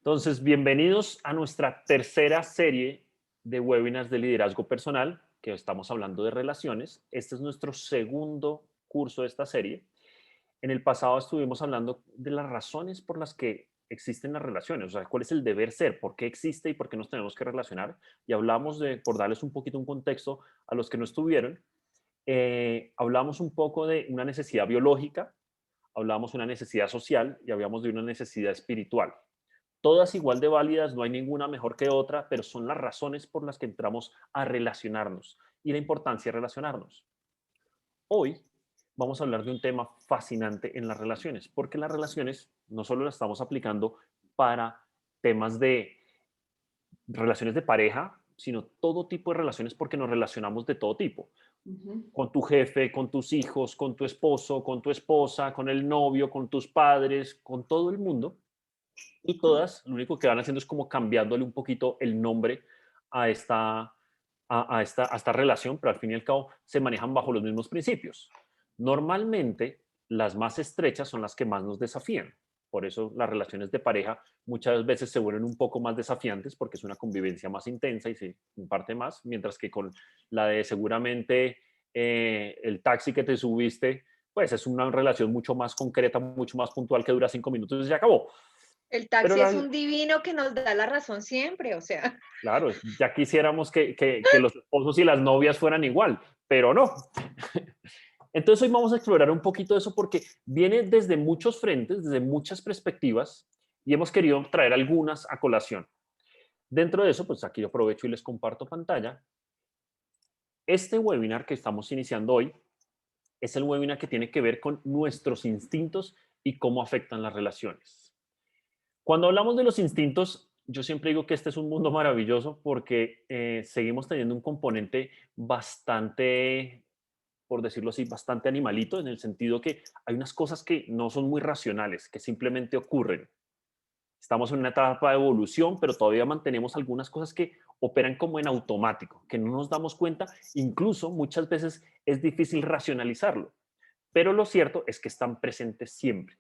Entonces, bienvenidos a nuestra tercera serie de webinars de liderazgo personal, que estamos hablando de relaciones. Este es nuestro segundo curso de esta serie. En el pasado estuvimos hablando de las razones por las que existen las relaciones, o sea, cuál es el deber ser, por qué existe y por qué nos tenemos que relacionar. Y hablamos de, por darles un poquito un contexto a los que no estuvieron, hablamos un poco de una necesidad biológica, hablamos de una necesidad social y hablamos de una necesidad espiritual. Todas igual de válidas, no hay ninguna mejor que otra, pero son las razones por las que entramos a relacionarnos y la importancia de relacionarnos. Hoy vamos a hablar de un tema fascinante en las relaciones, porque las relaciones no solo las estamos aplicando para temas de relaciones de pareja, sino todo tipo de relaciones porque nos relacionamos de todo tipo. Con tu jefe, con tus hijos, con tu esposo, con tu esposa, con el novio, con tus padres, con todo el mundo. Y todas, lo único que van haciendo es como cambiándole un poquito el nombre a esta relación, pero al fin y al cabo se manejan bajo los mismos principios. Normalmente, las más estrechas son las que más nos desafían. Por eso las relaciones de pareja muchas veces se vuelven un poco más desafiantes porque es una convivencia más intensa y se imparte más, mientras que con la de seguramente el taxi que te subiste, pues es una relación mucho más concreta, mucho más puntual que dura 5 minutos y se acabó. El Pero taxi es un divino que nos da la razón siempre, o sea. claro, ya quisiéramos que los esposos y las novias fueran igual, pero no. Entonces hoy vamos a explorar un poquito de eso porque viene desde muchos frentes, desde muchas perspectivas y hemos querido traer algunas a colación. Dentro de eso, pues aquí yo aprovecho y les comparto pantalla. Este webinar que estamos iniciando hoy es el webinar que tiene que ver con nuestros instintos y cómo afectan las relaciones. Cuando hablamos de los instintos, yo siempre digo que este es un mundo maravilloso porque seguimos teniendo un componente bastante, por decirlo así, bastante animalito, en el sentido que hay unas cosas que no son muy racionales, que simplemente ocurren. Estamos en una etapa de evolución, pero todavía mantenemos algunas cosas que operan como en automático, que no nos damos cuenta, incluso muchas veces es difícil racionalizarlo, pero lo cierto es que están presentes siempre.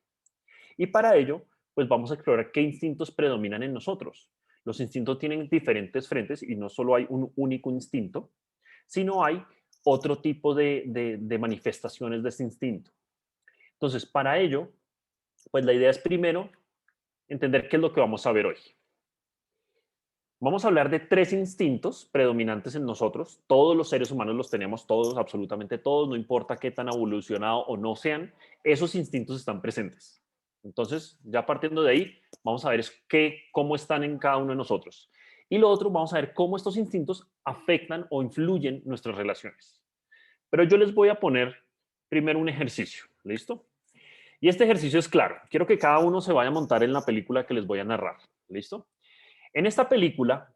Y para ello, pues vamos a explorar qué instintos predominan en nosotros. Los instintos tienen diferentes frentes y no solo hay un único instinto, sino hay otro tipo de manifestaciones de ese instinto. Entonces, para ello, pues la idea es primero entender qué es lo que vamos a ver hoy. Vamos a hablar de tres instintos predominantes en nosotros. Todos los seres humanos los tenemos, todos, absolutamente todos, no importa qué tan evolucionado o no sean, esos instintos están presentes. Entonces, ya partiendo de ahí, vamos a ver cómo están en cada uno de nosotros. Y lo otro, vamos a ver cómo estos instintos afectan o influyen nuestras relaciones. Pero yo les voy a poner primero un ejercicio, ¿listo? Y este ejercicio es claro. Quiero que cada uno se vaya a montar en la película que les voy a narrar, ¿listo? En esta película,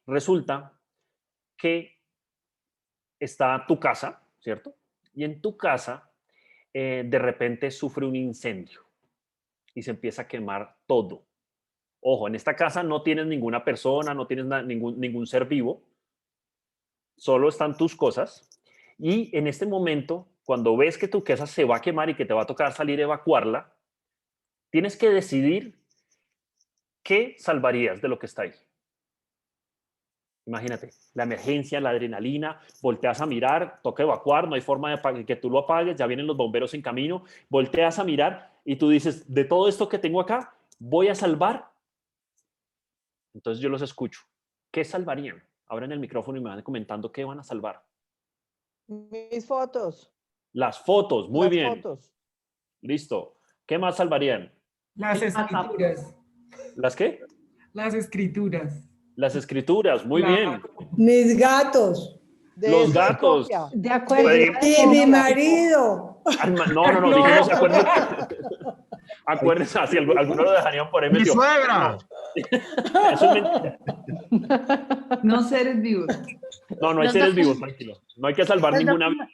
resulta que está tu casa, ¿cierto? Y en tu casa, de repente sufre un incendio y se empieza a quemar todo. Ojo, en esta casa no tienes ninguna persona, no tienes ningún ser vivo, solo están tus cosas. Y en este momento, cuando ves que tu casa se va a quemar y que te va a tocar salir a evacuarla, tienes que decidir qué salvarías de lo que está ahí. Imagínate, la emergencia, la adrenalina, volteas a mirar, toca evacuar, no hay forma de que tú lo apagues, ya vienen los bomberos en camino, volteas a mirar y tú dices, de todo esto que tengo acá, voy a salvar. Entonces yo los escucho. ¿Qué salvarían? Abran el micrófono y me van comentando qué van a salvar. Mis fotos. Las fotos, muy Las bien. fotos. Listo. ¿Qué más salvarían? Las escrituras. ¿Las qué? Las escrituras. Las escrituras, muy Claro. bien. Mis gatos. De Los eso hay gatos. copia. De acuerdo. Puede- Y mi marido. No, No. dijimos, acuérdense, así, algunos lo dejarían por ahí ¡Mi metido. suegra! Eso es mentira. No seres vivos. No hay Los seres docu- vivos, tranquilo. No hay que salvar Los ninguna docu- vida.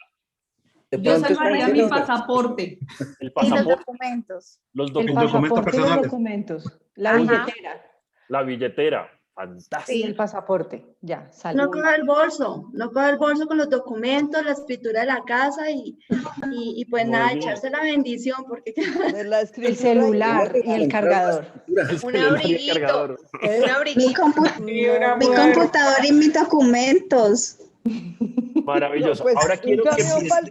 Yo salvaría mi pasaporte. El Y los pasaporte, documentos. los El documentos, documentos pasaporte y los personales. documentos. La Ajá. billetera. la billetera. Fantástico. Y el pasaporte, ya, No salió. coja el bolso, no coja el bolso con los documentos, la escritura de la casa y pues Muy nada, bien. echarse la bendición porque De la escritura y celular y el cargador. El Un celular y el abriguito. cargador. Un Mi, abriguito. Y una mi mujer. computador y mis documentos. Maravilloso. Pues, Ahora un quiero que camión para el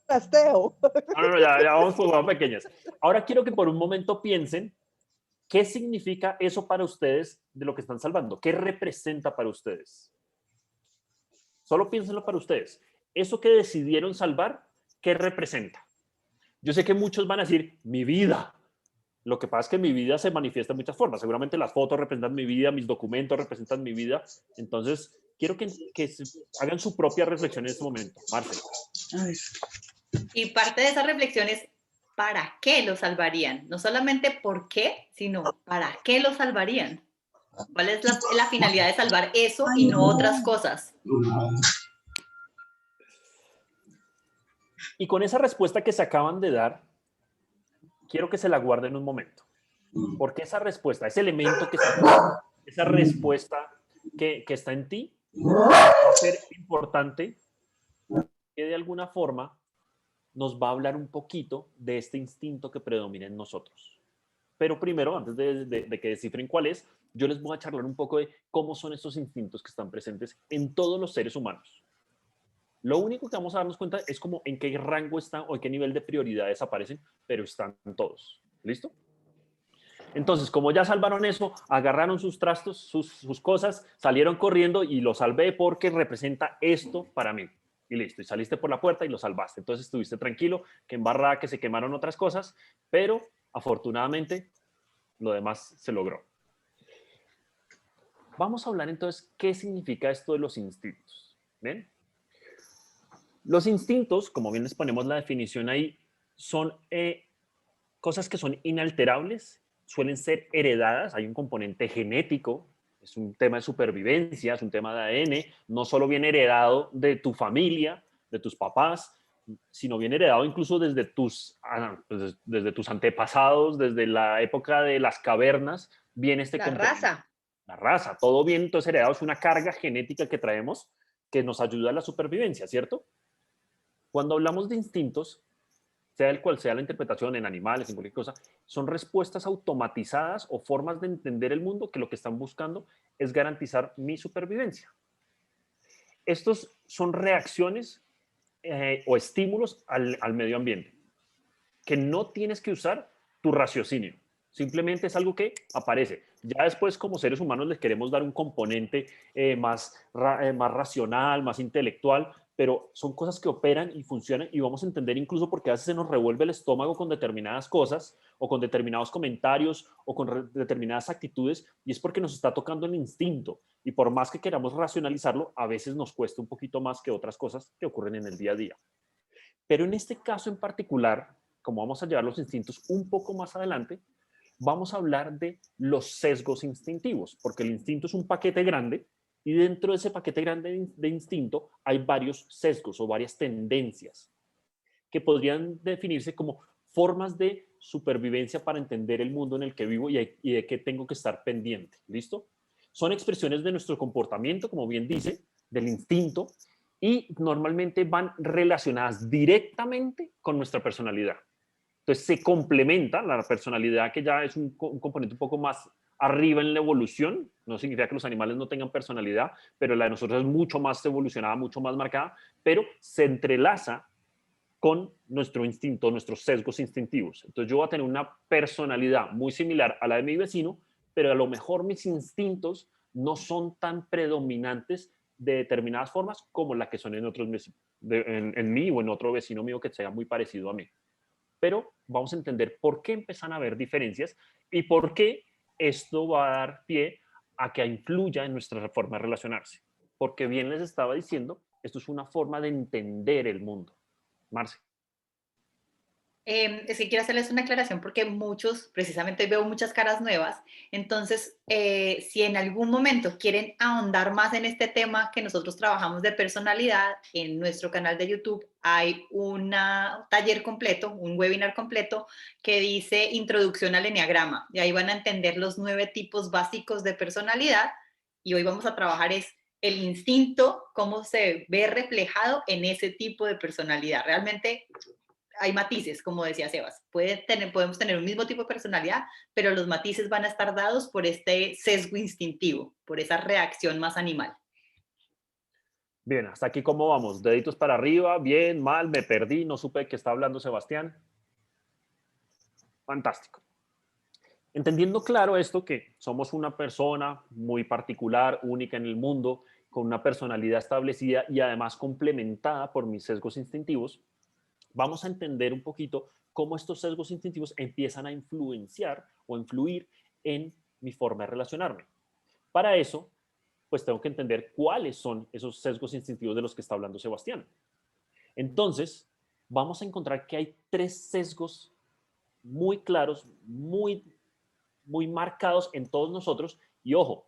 trasteo. no, ya vamos por más pequeñas. Ahora quiero que por un momento piensen qué significa eso para ustedes de lo que están salvando. ¿Qué representa para ustedes? Solo piénsenlo para ustedes. Eso que decidieron salvar, ¿qué representa? Yo sé que muchos van a decir, mi vida. Lo que pasa es que mi vida se manifiesta de muchas formas. Seguramente las fotos representan mi vida, mis documentos representan mi vida. Entonces, quiero que hagan su propia reflexión en este momento. Marce. Y parte de esa reflexión es ¿para qué lo salvarían? No solamente por qué, sino ¿para qué lo salvarían? ¿Cuál es la finalidad de salvar eso y no otras cosas? Y con esa respuesta que se acaban de dar, quiero que se la guarden un momento. Porque esa respuesta, ese elemento que esa respuesta que está en ti, va a ser importante que de alguna forma nos va a hablar un poquito de este instinto que predomina en nosotros. Pero primero, antes de que descifren cuál es, yo les voy a charlar un poco de cómo son estos instintos que están presentes en todos los seres humanos. Lo único que vamos a darnos cuenta es como en qué rango están o en qué nivel de prioridades aparecen, pero están todos. ¿Listo? Entonces, como ya salvaron eso, agarraron sus trastos, sus cosas, salieron corriendo y lo salvé porque representa esto para mí. Y listo, y saliste por la puerta y lo salvaste. Entonces estuviste tranquilo, que embarrada, que se quemaron otras cosas, pero afortunadamente lo demás se logró. Vamos a hablar entonces qué significa esto de los instintos. ¿Ven? Los instintos, como bien les ponemos la definición ahí, son cosas que son inalterables, suelen ser heredadas, hay un componente genético, es un tema de supervivencia, es un tema de ADN, no solo viene heredado de tu familia, de tus papás, sino viene heredado incluso desde desde tus antepasados, desde la época de las cavernas, viene este componente. Raza. La raza, todo bien, entonces heredado es una carga genética que traemos que nos ayuda a la supervivencia, ¿cierto? Cuando hablamos de instintos, sea el cual sea la interpretación en animales, en cualquier cosa, son respuestas automatizadas o formas de entender el mundo que lo que están buscando es garantizar mi supervivencia. Estos son reacciones o estímulos al medio ambiente, que no tienes que usar tu raciocinio. Simplemente es algo que aparece. Ya después, como seres humanos, les queremos dar un componente más racional, más intelectual, pero son cosas que operan y funcionan y vamos a entender incluso porque a veces se nos revuelve el estómago con determinadas cosas o con determinados comentarios o con determinadas actitudes y es porque nos está tocando el instinto y por más que queramos racionalizarlo, a veces nos cuesta un poquito más que otras cosas que ocurren en el día a día. Pero en este caso en particular, como vamos a llevar los instintos un poco más adelante, vamos a hablar de los sesgos instintivos, porque el instinto es un paquete grande y dentro de ese paquete grande de instinto hay varios sesgos o varias tendencias que podrían definirse como formas de supervivencia para entender el mundo en el que vivo y de qué tengo que estar pendiente. ¿Listo? Son expresiones de nuestro comportamiento, como bien dice, del instinto, y normalmente van relacionadas directamente con nuestra personalidad. Entonces se complementa la personalidad, que ya es un componente un poco más arriba en la evolución. No significa que los animales no tengan personalidad, pero la de nosotros es mucho más evolucionada, mucho más marcada, pero se entrelaza con nuestro instinto, nuestros sesgos instintivos. Entonces yo voy a tener una personalidad muy similar a la de mi vecino, pero a lo mejor mis instintos no son tan predominantes de determinadas formas como la que son en otros en mí o en otro vecino mío que sea muy parecido a mí. Pero vamos a entender por qué empiezan a haber diferencias y por qué esto va a dar pie a que influya en nuestra forma de relacionarse. Porque bien les estaba diciendo, esto es una forma de entender el mundo. Marce. Es que quiero hacerles una aclaración porque precisamente hoy veo muchas caras nuevas, entonces si en algún momento quieren ahondar más en este tema que nosotros trabajamos de personalidad, en nuestro canal de YouTube hay un taller completo, un webinar completo que dice Introducción al Eneagrama y ahí van a entender los 9 tipos básicos de personalidad y hoy vamos a trabajar es el instinto, cómo se ve reflejado en ese tipo de personalidad. Realmente hay matices, como decía Sebas. Podemos tener un mismo tipo de personalidad, pero los matices van a estar dados por este sesgo instintivo, por esa reacción más animal. Bien, hasta aquí cómo vamos. Deditos para arriba, bien, mal, me perdí, no supe de qué está hablando Sebastián. Fantástico. Entendiendo claro esto, que somos una persona muy particular, única en el mundo, con una personalidad establecida y además complementada por mis sesgos instintivos, vamos a entender un poquito cómo estos sesgos instintivos empiezan a influenciar o influir en mi forma de relacionarme. Para eso, pues tengo que entender cuáles son esos sesgos instintivos de los que está hablando Sebastián. Entonces, vamos a encontrar que hay 3 sesgos muy claros, muy marcados en todos nosotros. Y ojo,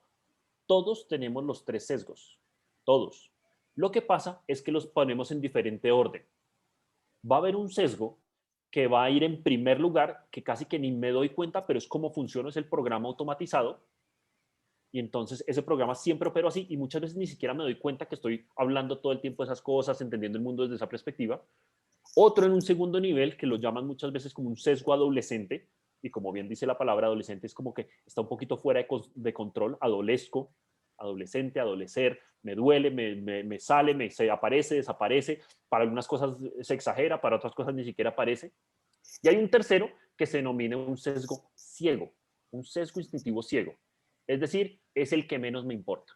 todos tenemos los 3 sesgos, todos. Lo que pasa es que los ponemos en diferente orden. Va a haber un sesgo que va a ir en primer lugar, que casi que ni me doy cuenta, pero es cómo funciona, es el programa automatizado. Y entonces ese programa siempre opero así y muchas veces ni siquiera me doy cuenta que estoy hablando todo el tiempo de esas cosas, entendiendo el mundo desde esa perspectiva. Otro en un segundo nivel, que lo llaman muchas veces como un sesgo adolescente, y como bien dice la palabra adolescente, es como que está un poquito fuera de control, adolesco, adolescente, adolecer, me duele, me sale, se aparece, desaparece, para algunas cosas se exagera, para otras cosas ni siquiera aparece. Y hay un tercero que se denomina un sesgo ciego, un sesgo instintivo ciego. Es decir, es el que menos me importa.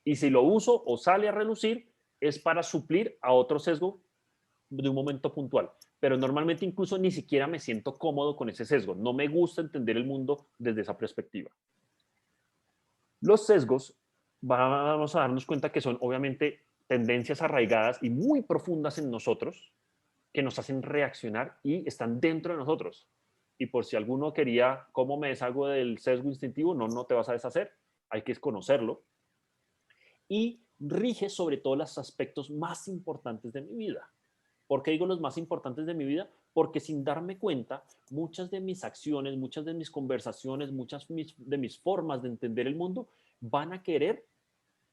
Y si lo uso o sale a relucir, es para suplir a otro sesgo de un momento puntual. Pero normalmente incluso ni siquiera me siento cómodo con ese sesgo. No me gusta entender el mundo desde esa perspectiva. Los sesgos, vamos a darnos cuenta que son obviamente tendencias arraigadas y muy profundas en nosotros que nos hacen reaccionar y están dentro de nosotros. Y por si alguno quería, ¿cómo me deshago del sesgo instintivo? No te vas a deshacer, hay que conocerlo. Y rige sobre todo los aspectos más importantes de mi vida. ¿Por qué digo los más importantes de mi vida? Porque sin darme cuenta, muchas de mis acciones, muchas de mis conversaciones, muchas de mis formas de entender el mundo van a querer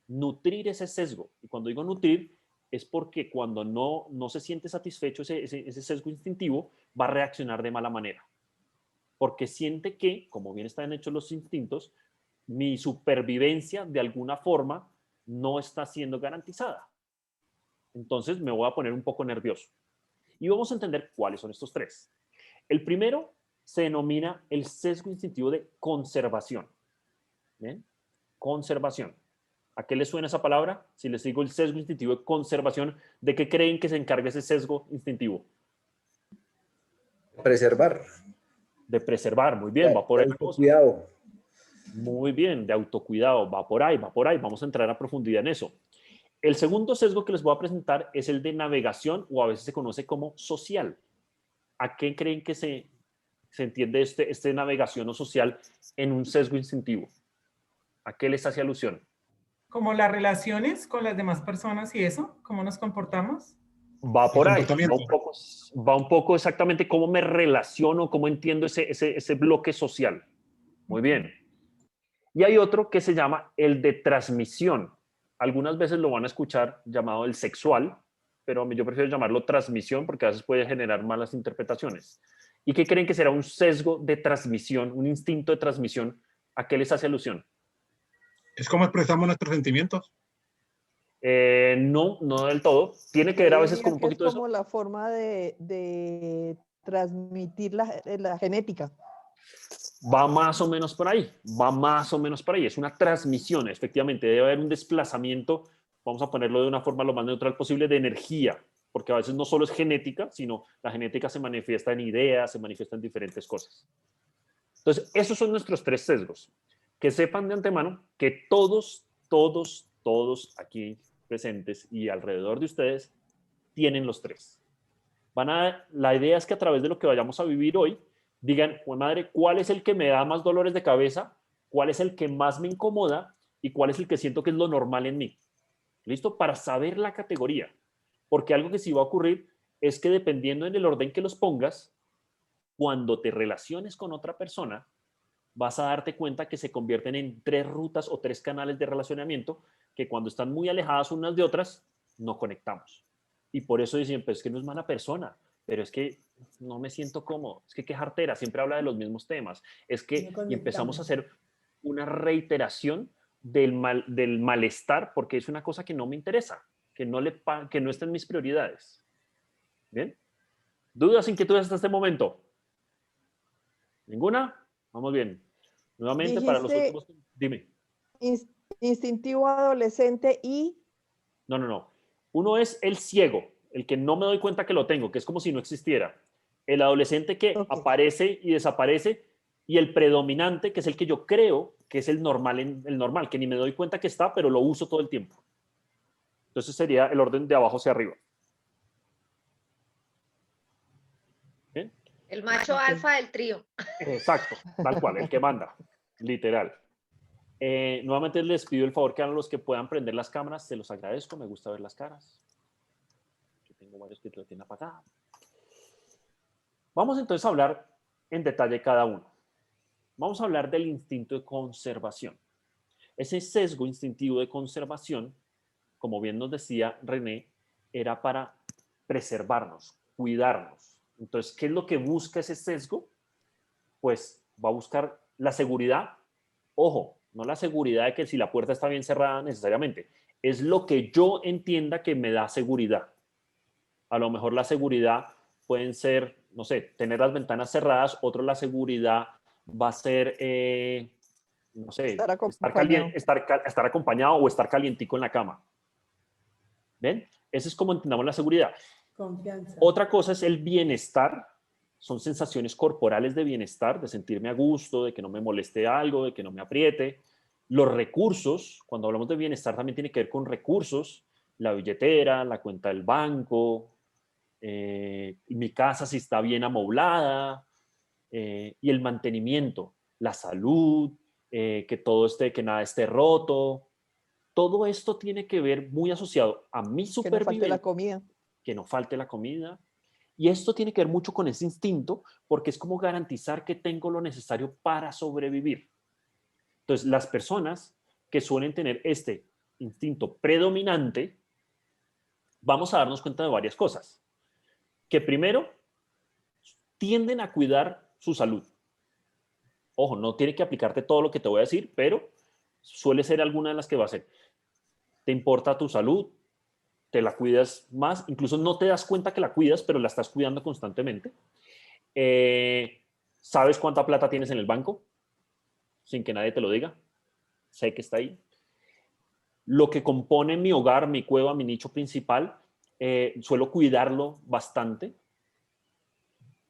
nutrir ese sesgo. Y cuando digo nutrir, es porque cuando no se siente satisfecho ese sesgo instintivo, va a reaccionar de mala manera. Porque siente que, como bien están hechos los instintos, mi supervivencia de alguna forma no está siendo garantizada. Entonces me voy a poner un poco nervioso. Y vamos a entender cuáles son estos 3. El primero se denomina el sesgo instintivo de conservación. ¿Bien? Conservación. ¿A qué les suena esa palabra? Si les digo el sesgo instintivo de conservación, ¿de qué creen que se encarga ese sesgo instintivo? Preservar. De preservar, muy bien, va por ahí. Autocuidado. Muy bien, de autocuidado, va por ahí. Vamos a entrar a profundidad en eso. El segundo sesgo que les voy a presentar es el de navegación, o a veces se conoce como social. ¿A qué creen que se entiende este navegación o social en un sesgo instintivo? ¿A qué les hace alusión? Como las relaciones con las demás personas y eso, cómo nos comportamos. Va por ahí, va un poco exactamente cómo me relaciono, cómo entiendo ese bloque social. Muy bien. Y hay otro que se llama el de transmisión. Algunas veces lo van a escuchar llamado el sexual, pero yo prefiero llamarlo transmisión porque a veces puede generar malas interpretaciones. ¿Y qué creen que será un sesgo de transmisión, un instinto de transmisión? ¿A qué les hace alusión? ¿Es cómo expresamos nuestros sentimientos? No del todo. Tiene que ver a veces con un poquito de eso. Es como la forma de transmitir la genética. Va más o menos por ahí, es una transmisión, efectivamente, debe haber un desplazamiento, vamos a ponerlo de una forma lo más neutral posible, de energía, porque a veces no solo es genética, sino la genética se manifiesta en ideas, se manifiesta en diferentes cosas. Entonces, esos son nuestros 3 sesgos. Que sepan de antemano que todos aquí presentes y alrededor de ustedes tienen los 3. La idea es que a través de lo que vayamos a vivir hoy, digan, pues madre, ¿cuál es el que me da más dolores de cabeza? ¿Cuál es el que más me incomoda? ¿Y cuál es el que siento que es lo normal en mí? ¿Listo? Para saber la categoría. Porque algo que sí va a ocurrir es que dependiendo en el orden que los pongas, cuando te relaciones con otra persona, vas a darte cuenta que se convierten en 3 rutas o 3 canales de relacionamiento que cuando están muy alejadas unas de otras, no conectamos. Y por eso dicen, pues es que no es mala persona, pero es que no me siento cómodo, es que qué jartera, siempre habla de los mismos temas. Es que No y empezamos a conectamos. hacer una reiteración del malestar porque es una cosa que no me interesa, que no está en mis prioridades. ¿Bien? ¿Dudas, inquietudes hasta este momento? ¿Ninguna? Vamos bien. Nuevamente para los Dijiste últimos. Dime. instintivo adolescente y No. Uno es el ciego, el que no me doy cuenta que lo tengo, que es como si no existiera. El adolescente que Ok. aparece y desaparece, y el predominante, que es el que yo creo que es el normal, que ni me doy cuenta que está, pero lo uso todo el tiempo. Entonces sería el orden de abajo hacia arriba. ¿Bien? El macho Ok. alfa del trío. Exacto, tal cual, el que manda, literal. Nuevamente les pido el favor que hagan los que puedan prender las cámaras, se los agradezco, me gusta ver las caras. Yo tengo varios que lo tienen apagado. Vamos entonces a hablar en detalle cada uno. Vamos a hablar del instinto de conservación. Ese sesgo instintivo de conservación, como bien nos decía René, era para preservarnos, cuidarnos. Entonces, ¿qué es lo que busca ese sesgo? Pues va a buscar la seguridad. Ojo, no la seguridad de que si la puerta está bien cerrada necesariamente. Es lo que yo entienda que me da seguridad. A lo mejor la seguridad pueden ser, no sé, tener las ventanas cerradas. Otro, la seguridad va a ser, no sé, estar acompañado. estar acompañado o estar calientico en la cama. ¿Ven? Ese es como entendamos la seguridad. Confianza. Otra cosa es el bienestar. Son sensaciones corporales de bienestar, de sentirme a gusto, de que no me moleste algo, de que no me apriete. Los recursos, cuando hablamos de bienestar también tiene que ver con recursos, la billetera, la cuenta del banco, mi casa si está bien amoblada, y el mantenimiento, la salud, que todo esté, que nada esté roto. Todo esto tiene que ver muy asociado a mi Que no falte supervivencia, la comida. que no falte la comida. Y esto tiene que ver mucho con ese instinto, porque es como garantizar que tengo lo necesario para sobrevivir. Entonces, las personas que suelen tener este instinto predominante, vamos a darnos cuenta de varias cosas. Que primero, tienden a cuidar su salud. Ojo, no tiene que aplicarte todo lo que te voy a decir, pero suele ser alguna de las que va a ser. ¿Te importa tu salud? ¿Te la cuidas más? Incluso no te das cuenta que la cuidas, pero la estás cuidando constantemente. ¿Sabes cuánta plata tienes en el banco? Sin que nadie te lo diga. Sé que está ahí. Lo que compone mi hogar, mi cueva, mi nicho principal, suelo cuidarlo bastante.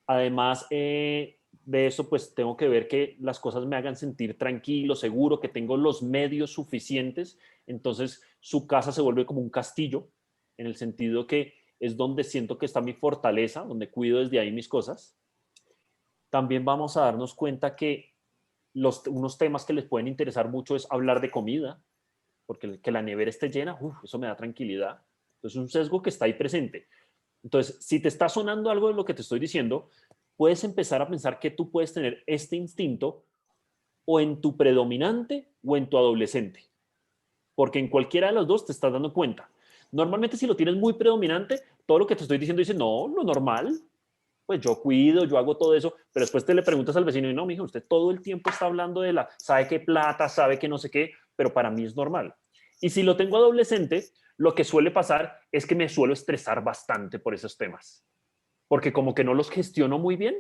Además de eso, pues tengo que ver que las cosas me hagan sentir tranquilo, seguro, que tengo los medios suficientes. Entonces, su casa se vuelve como un castillo, en el sentido que es donde siento que está mi fortaleza, donde cuido desde ahí mis cosas. También vamos a darnos cuenta que unos temas que les pueden interesar mucho es hablar de comida, porque que la nevera esté llena, eso me da tranquilidad. Entonces, es un sesgo que está ahí presente. Entonces, si te está sonando algo de lo que te estoy diciendo, puedes empezar a pensar que tú puedes tener este instinto o en tu predominante o en tu adolescente, porque en cualquiera de los dos te estás dando cuenta. Normalmente si lo tienes muy predominante, todo lo que te estoy diciendo dice, no, lo normal, pues yo cuido, yo hago todo eso, pero después te le preguntas al vecino y no, mijo, usted todo el tiempo está hablando de sabe qué plata, sabe que no sé qué, pero para mí es normal. Y si lo tengo adolescente, lo que suele pasar es que me suelo estresar bastante por esos temas, porque como que no los gestiono muy bien.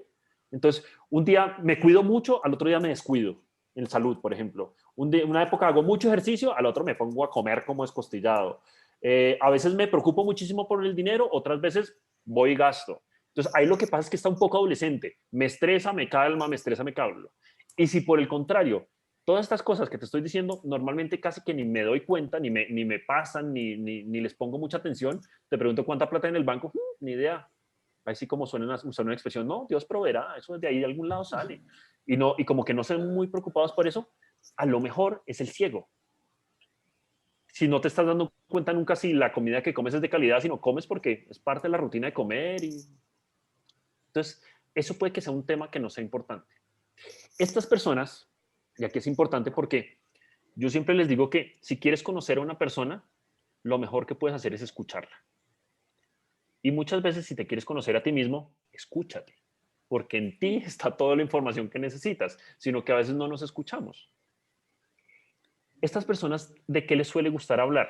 Entonces, un día me cuido mucho, al otro día me descuido, en salud, por ejemplo. Una época hago mucho ejercicio, al otro me pongo a comer como escostillado. A veces me preocupo muchísimo por el dinero, otras veces voy y gasto. Entonces, ahí lo que pasa es que está un poco adolescente. Me estresa, me calma, me estresa, me calma. Y si por el contrario, todas estas cosas que te estoy diciendo, normalmente casi que ni me doy cuenta, ni me pasan, ni les pongo mucha atención, te pregunto cuánta plata hay en el banco, ni idea. Así como suena una expresión, no, Dios proveerá, eso de ahí de algún lado sale. Y como que no son muy preocupados por eso, a lo mejor es el ciego. Si no te estás dando cuenta nunca si la comida que comes es de calidad, si no comes porque es parte de la rutina de comer. Entonces, eso puede que sea un tema que no sea importante. Estas personas Y aquí es importante porque yo siempre les digo que si quieres conocer a una persona, lo mejor que puedes hacer es escucharla. Y muchas veces si te quieres conocer a ti mismo, escúchate, porque en ti está toda la información que necesitas, sino que a veces no nos escuchamos. Estas personas, ¿de qué les suele gustar hablar?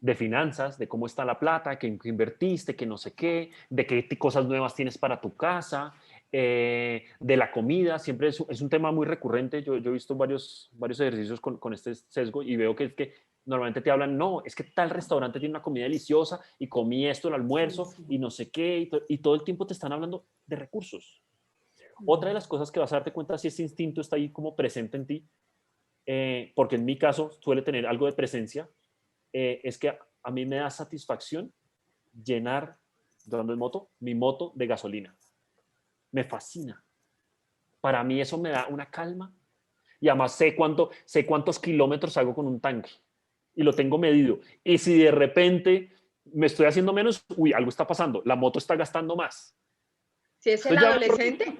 De finanzas, de cómo está la plata, que invertiste, que no sé qué, de qué cosas nuevas tienes para tu casa, de la comida. Siempre es un tema muy recurrente. Yo he visto varios ejercicios con este sesgo y veo que normalmente te hablan, no, es que tal restaurante tiene una comida deliciosa y comí esto al almuerzo y no sé qué, y todo el tiempo te están hablando de recursos. Otra de las cosas que vas a darte cuenta si ese instinto está ahí como presente en ti, porque en mi caso suele tener algo de presencia, es que a mí me da satisfacción llenar, andando en moto, mi moto de gasolina. Me fascina. Para mí eso me da una calma y además sé cuántos kilómetros hago con un tanque y lo tengo medido. Y si de repente me estoy haciendo menos, uy, algo está pasando, la moto está gastando más. Si es el Entonces, adolescente.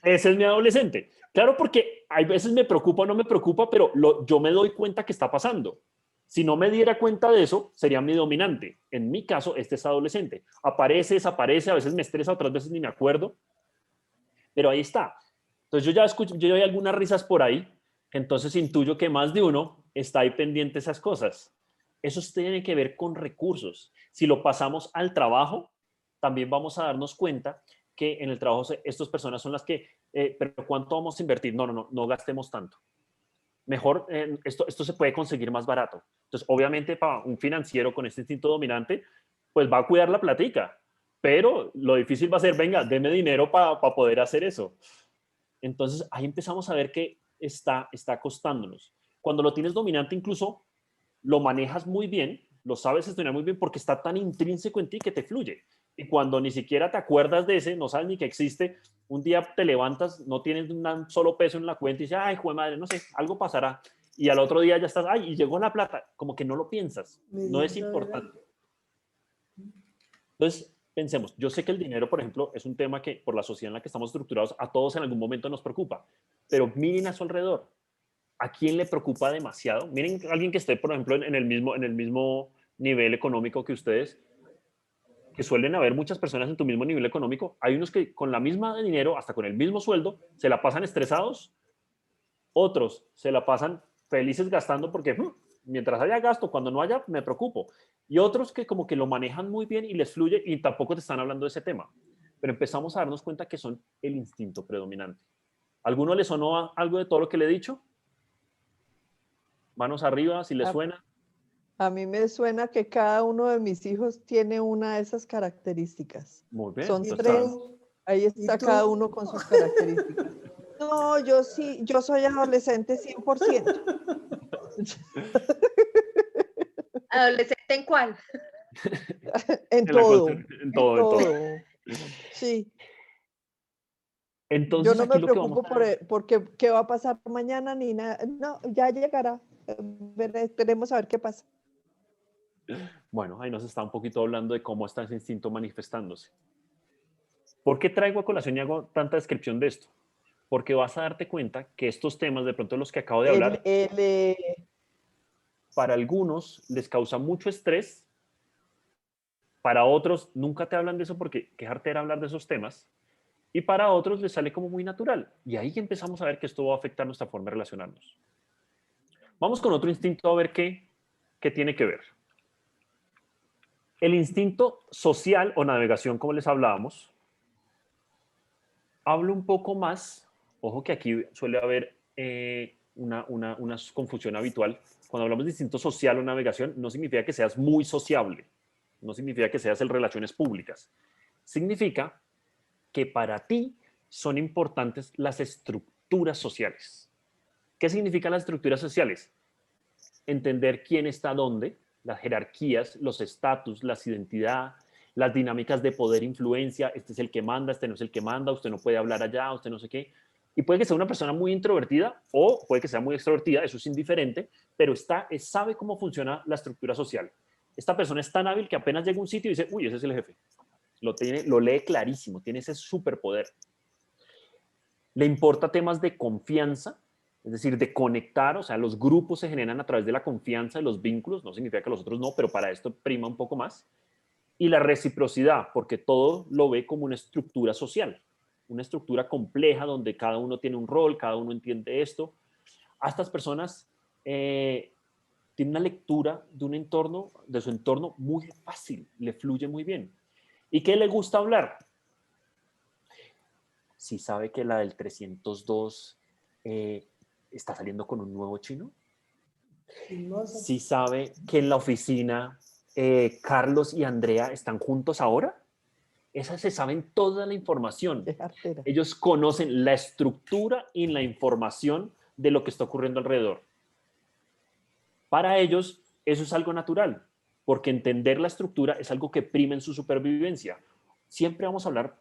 Ese es mi adolescente. Claro, porque hay veces me preocupa o no me preocupa, pero yo me doy cuenta que está pasando. Si no me diera cuenta de eso, sería mi dominante. En mi caso, este es adolescente. Aparece, desaparece, a veces me estresa, otras veces ni me acuerdo. Pero ahí está. Entonces yo ya escucho, yo ya hay algunas risas por ahí, entonces intuyo que más de uno está ahí pendiente de esas cosas. Eso tiene que ver con recursos. Si lo pasamos al trabajo, también vamos a darnos cuenta que en el trabajo estas personas son las que, pero ¿cuánto vamos a invertir? No gastemos tanto. Mejor, esto se puede conseguir más barato. Entonces, obviamente, para un financiero con este instinto dominante, pues va a cuidar la platica, pero lo difícil va a ser, venga, deme dinero para poder hacer eso. Entonces, ahí empezamos a ver que está costándonos. Cuando lo tienes dominante, incluso lo manejas muy bien, lo sabes gestionar muy bien porque está tan intrínseco en ti que te fluye. Y cuando ni siquiera te acuerdas de ese, no sabes ni que existe, un día te levantas, no tienes un solo peso en la cuenta y dices, ay, jue madre, no sé, algo pasará. Y al otro día ya estás, ay, y llegó la plata. Como que no lo piensas, no es importante. Entonces, pensemos, yo sé que el dinero, por ejemplo, es un tema que por la sociedad en la que estamos estructurados, a todos en algún momento nos preocupa. Pero miren a su alrededor. ¿A quién le preocupa demasiado? Miren a alguien que esté, por ejemplo, en el mismo nivel económico que ustedes, que suelen haber muchas personas en tu mismo nivel económico. Hay unos que con la misma de dinero, hasta con el mismo sueldo, se la pasan estresados. Otros se la pasan felices gastando porque mientras haya gasto, cuando no haya, me preocupo. Y otros que como que lo manejan muy bien y les fluye y tampoco te están hablando de ese tema. Pero empezamos a darnos cuenta que son el instinto predominante. ¿Alguno le sonó algo de todo lo que le he dicho? Manos arriba, si le suena. A mí me suena que cada uno de mis hijos tiene una de esas características. Muy bien. Son Entonces, 3, ahí está cada uno con sus características. No, yo sí, yo soy adolescente 100%. ¿Adolescente en cuál? En todo. En todo. Sí. Entonces, yo no aquí me lo que vamos preocupo porque qué va a pasar mañana ni nada. No, ya llegará. Esperemos a ver qué pasa. Bueno, ahí nos está un poquito hablando de cómo está ese instinto manifestándose. ¿Por qué traigo a colación y hago tanta descripción de esto? Porque vas a darte cuenta que estos temas, de pronto los que acabo de hablar, para algunos les causa mucho estrés, para otros nunca te hablan de eso porque qué jartera hablar de esos temas, y para otros les sale como muy natural. Y ahí empezamos a ver que esto va a afectar nuestra forma de relacionarnos. Vamos con otro instinto a ver qué tiene que ver. El instinto social o navegación, como les hablábamos, habla un poco más, ojo que aquí suele haber una confusión habitual. Cuando hablamos de instinto social o navegación, no significa que seas muy sociable, no significa que seas en relaciones públicas. Significa que para ti son importantes las estructuras sociales. ¿Qué significan las estructuras sociales? Entender quién está dónde, las jerarquías, los estatus, las identidades, las dinámicas de poder, influencia, este es el que manda, este no es el que manda, usted no puede hablar allá, usted no sé qué. Y puede que sea una persona muy introvertida o puede que sea muy extrovertida, eso es indiferente, pero sabe cómo funciona la estructura social. Esta persona es tan hábil que apenas llega a un sitio y dice, uy, ese es el jefe. Lo lee clarísimo, tiene ese superpoder. Le importa temas de confianza, es decir, de conectar, o sea, los grupos se generan a través de la confianza, de los vínculos, no significa que los otros no, pero para esto prima un poco más. Y la reciprocidad, porque todo lo ve como una estructura social, una estructura compleja donde cada uno tiene un rol, cada uno entiende esto. A estas personas tienen una lectura de un entorno, de su entorno muy fácil, le fluye muy bien. ¿Y qué le gusta hablar? Si sabe que la del 302 está saliendo con un nuevo chino. Si sabe que en la oficina Carlos y Andrea están juntos ahora. Esas se saben toda la información. Ellos conocen la estructura y la información de lo que está ocurriendo alrededor. Para ellos, eso es algo natural, porque entender la estructura es algo que prima en su supervivencia. Siempre vamos a hablar,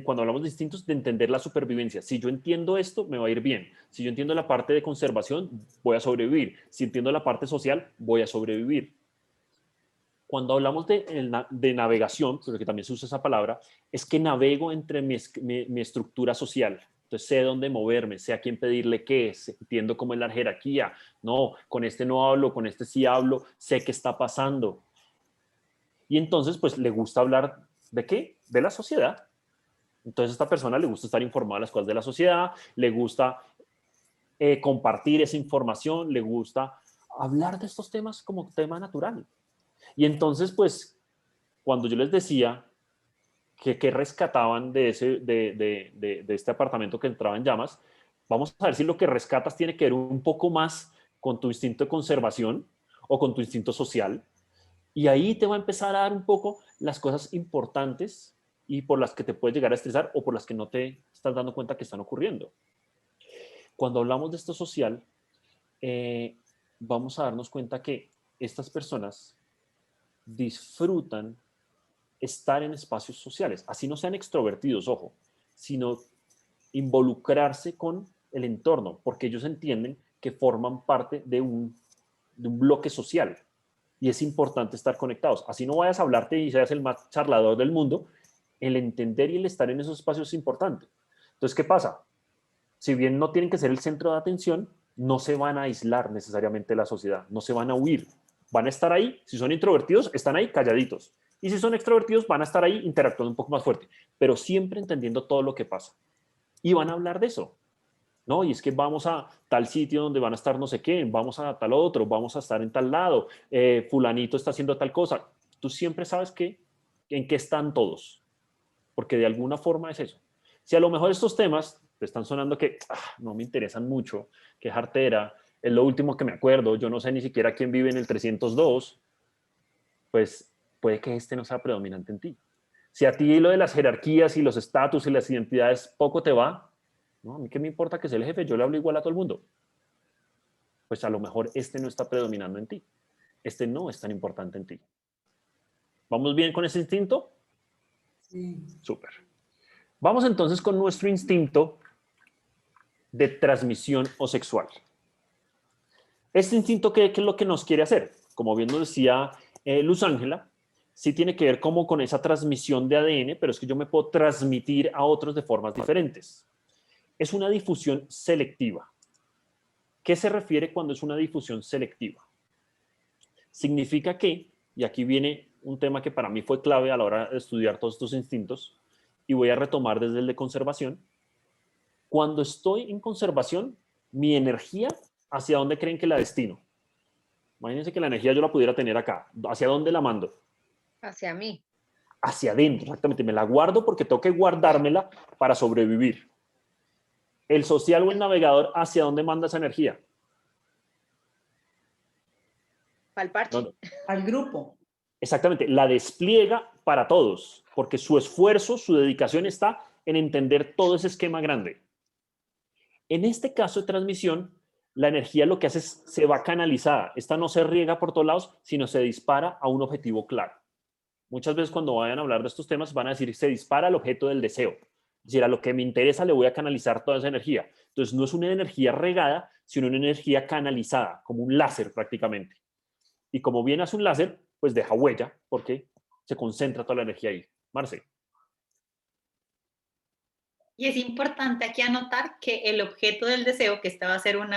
cuando hablamos de instintos, de entender la supervivencia. Si yo entiendo esto, me va a ir bien. Si yo entiendo la parte de conservación, voy a sobrevivir. Si entiendo la parte social, voy a sobrevivir. Cuando hablamos de navegación, porque también se usa esa palabra, es que navego entre mi estructura social. Entonces sé dónde moverme, sé a quién pedirle qué, entiendo cómo es la jerarquía. No, con este no hablo, con este sí hablo, sé qué está pasando. Y entonces, pues, le gusta hablar ¿de qué? De la sociedad. Entonces a esta persona le gusta estar informada de las cosas de la sociedad, le gusta compartir esa información, le gusta hablar de estos temas como tema natural. Y entonces, pues, cuando yo les decía que rescataban de este apartamento que entraba en llamas, vamos a ver si lo que rescatas tiene que ver un poco más con tu instinto de conservación o con tu instinto social. Y ahí te va a empezar a dar un poco las cosas importantes y por las que te puedes llegar a estresar o por las que no te estás dando cuenta que están ocurriendo. Cuando hablamos de esto social, vamos a darnos cuenta que estas personas disfrutan estar en espacios sociales, así no sean extrovertidos, ojo, sino involucrarse con el entorno, porque ellos entienden que forman parte de un bloque social y es importante estar conectados. Así no vayas a hablarte y seas el más charlador del mundo, el entender y el estar en esos espacios es importante. Entonces, ¿qué pasa? Si bien no tienen que ser el centro de atención, no se van a aislar necesariamente de la sociedad, no se van a huir. Van a estar ahí, si son introvertidos, están ahí calladitos. Y si son extrovertidos, van a estar ahí interactuando un poco más fuerte, pero siempre entendiendo todo lo que pasa. Y van a hablar de eso, ¿no? Y es que vamos a tal sitio donde van a estar no sé qué, vamos a tal otro, vamos a estar en tal lado, fulanito está haciendo tal cosa. Tú siempre sabes en qué están todos, porque de alguna forma es eso. Si a lo mejor estos temas te están sonando que no me interesan mucho, que jartera, es lo último que me acuerdo, yo no sé ni siquiera quién vive en el 302, pues puede que este no sea predominante en ti. Si a ti lo de las jerarquías y los estatus y las identidades poco te va, ¿no? A mí qué me importa que sea el jefe, yo le hablo igual a todo el mundo. Pues a lo mejor este no está predominando en ti. Este no es tan importante en ti. ¿Vamos bien con ese instinto? Sí. Súper. Vamos entonces con nuestro instinto de transmisión o sexual. Este instinto, ¿qué es lo que nos quiere hacer? Como bien nos decía Luz Ángela, sí tiene que ver como con esa transmisión de ADN, pero es que yo me puedo transmitir a otros de formas diferentes. Es una difusión selectiva. ¿Qué se refiere cuando es una difusión selectiva? Significa que, y aquí viene un tema que para mí fue clave a la hora de estudiar todos estos instintos, y voy a retomar desde el de conservación. Cuando estoy en conservación, mi energía, ¿hacia dónde creen que la destino? Imagínense que la energía yo la pudiera tener acá. ¿Hacia dónde la mando? Hacia mí. Hacia adentro, exactamente. Me la guardo porque tengo que guardármela para sobrevivir. El social o el navegador, ¿hacia dónde manda esa energía? Al parche. No. Al grupo. Exactamente, la despliega para todos, porque su esfuerzo, su dedicación está en entender todo ese esquema grande. En este caso de transmisión, la energía lo que hace es se va canalizada. Esta no se riega por todos lados, sino se dispara a un objetivo claro. Muchas veces cuando vayan a hablar de estos temas van a decir se dispara al objeto del deseo. Es decir, a lo que me interesa le voy a canalizar toda esa energía. Entonces no es una energía regada, sino una energía canalizada, como un láser prácticamente. Y como bien hace un láser, pues deja huella, porque se concentra toda la energía ahí. Marce. Y es importante aquí anotar que el objeto del deseo, que esta va a ser un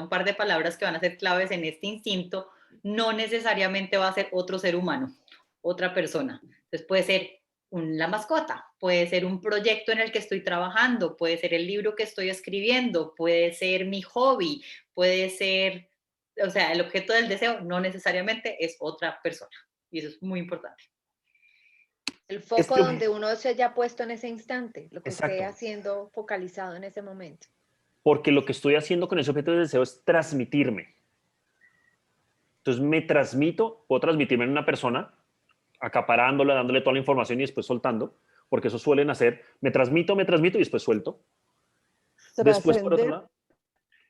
par de palabras que van a ser claves en este instinto, no necesariamente va a ser otro ser humano, otra persona. Entonces puede ser la mascota, puede ser un proyecto en el que estoy trabajando, puede ser el libro que estoy escribiendo, puede ser mi hobby, puede ser, o sea, el objeto del deseo no necesariamente es otra persona. Y eso es muy importante. El foco donde uno se haya puesto en ese instante, lo que esté Exacto. haciendo focalizado en ese momento. Porque lo que estoy haciendo con ese objeto de deseo es transmitirme. Entonces me transmito, puedo transmitirme en una persona, acaparándola, dándole toda la información y después soltando, porque eso suelen hacer, me transmito y después suelto. Después, por otro lado,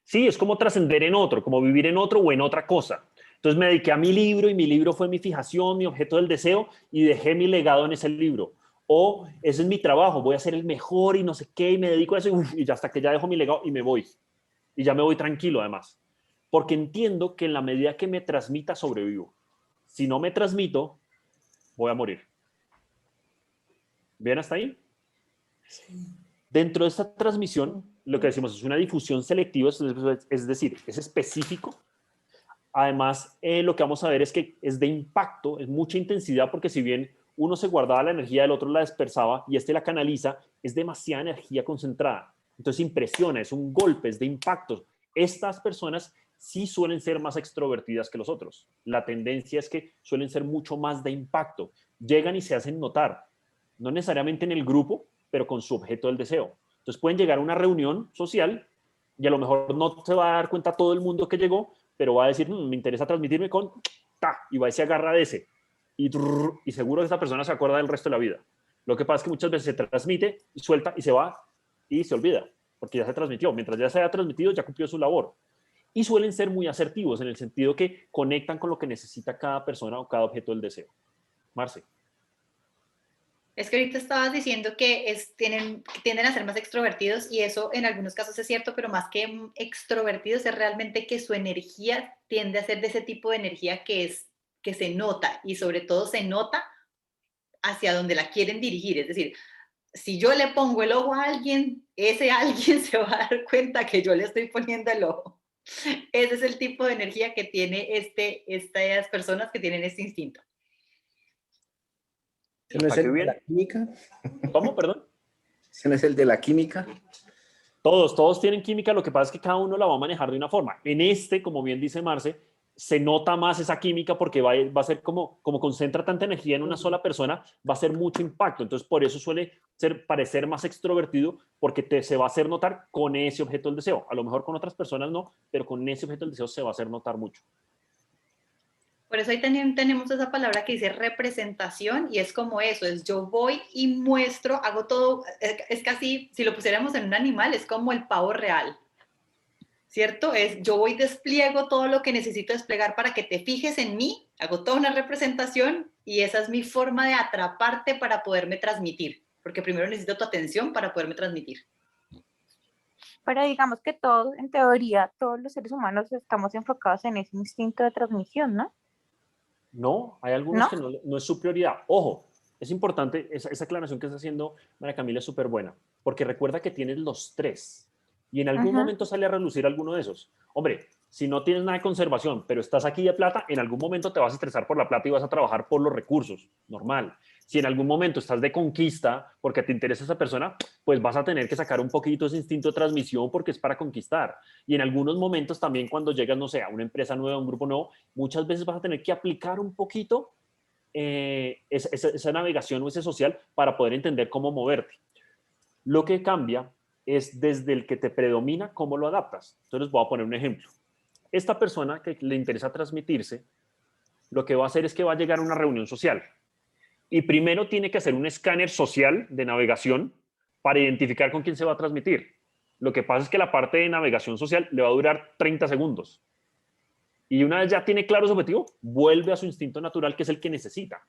sí, es como trascender en otro, como vivir en otro o en otra cosa. Entonces me dediqué a mi libro y mi libro fue mi fijación, mi objeto del deseo y dejé mi legado en ese libro. O ese es mi trabajo, voy a ser el mejor y no sé qué y me dedico a eso y ya hasta que ya dejo mi legado y me voy. Y ya me voy tranquilo además. Porque entiendo que en la medida que me transmita sobrevivo. Si no me transmito, voy a morir. ¿Bien hasta ahí? Sí. Dentro de esta transmisión, lo que decimos es una difusión selectiva, es decir, es específico. Además, lo que vamos a ver es que es de impacto, es mucha intensidad, porque si bien uno se guardaba la energía, el otro la dispersaba y este la canaliza, es demasiada energía concentrada. Entonces impresiona, es un golpe, es de impacto. Estas personas sí suelen ser más extrovertidas que los otros. La tendencia es que suelen ser mucho más de impacto. Llegan y se hacen notar, no necesariamente en el grupo, pero con su objeto del deseo. Entonces pueden llegar a una reunión social y a lo mejor no se va a dar cuenta todo el mundo que llegó, pero va a decir, me interesa transmitirme con ta, y va y se agarra de ese. Y seguro que esta persona se acuerda del resto de la vida. Lo que pasa es que muchas veces se transmite, y suelta y se va y se olvida, porque ya se transmitió. Mientras ya se haya transmitido, ya cumplió su labor. Y suelen ser muy asertivos en el sentido que conectan con lo que necesita cada persona o cada objeto del deseo. Marce. Es que ahorita estabas diciendo que tienden a ser más extrovertidos y eso en algunos casos es cierto, pero más que extrovertidos es realmente que su energía tiende a ser de ese tipo de energía que se nota y sobre todo se nota hacia donde la quieren dirigir. Es decir, si yo le pongo el ojo a alguien, ese alguien se va a dar cuenta que yo le estoy poniendo el ojo. Ese es el tipo de energía que tiene estas personas que tienen este instinto. ¿Ese no es el de la química? ¿Cómo, perdón? ¿Ese no es el de la química? Todos tienen química, lo que pasa es que cada uno la va a manejar de una forma. En este, como bien dice Marce, se nota más esa química porque va a ser como concentra tanta energía en una sola persona, va a ser mucho impacto. Entonces, por eso suele parecer más extrovertido, porque se va a hacer notar con ese objeto del deseo. A lo mejor con otras personas no, pero con ese objeto del deseo se va a hacer notar mucho. Por eso ahí tenemos esa palabra que dice representación y es como eso, es yo voy y muestro, hago todo, es casi, si lo pusiéramos en un animal, es como el pavo real, ¿cierto? Es yo voy, despliego todo lo que necesito desplegar para que te fijes en mí, hago toda una representación y esa es mi forma de atraparte para poderme transmitir, porque primero necesito tu atención para poderme transmitir. Pero digamos que todos, en teoría, todos los seres humanos estamos enfocados en ese instinto de transmisión, ¿no? No, hay algunos que no es su prioridad. Ojo, es importante, esa aclaración que está haciendo María Camila es súper buena, porque recuerda que tienes los tres y en algún momento sale a relucir alguno de esos. Hombre, si no tienes nada de conservación, pero estás aquí de plata, en algún momento te vas a estresar por la plata y vas a trabajar por los recursos, normal. Si en algún momento estás de conquista porque te interesa esa persona, pues vas a tener que sacar un poquito ese instinto de transmisión porque es para conquistar. Y en algunos momentos también cuando llegas, no sé, a una empresa nueva, a un grupo nuevo, muchas veces vas a tener que aplicar un poquito esa navegación o ese social para poder entender cómo moverte. Lo que cambia es desde el que te predomina cómo lo adaptas. Entonces les voy a poner un ejemplo. Esta persona que le interesa transmitirse, lo que va a hacer es que va a llegar a una reunión social. Y primero tiene que hacer un escáner social de navegación para identificar con quién se va a transmitir. Lo que pasa es que la parte de navegación social le va a durar 30 segundos. Y una vez ya tiene claro su objetivo, vuelve a su instinto natural, que es el que necesita.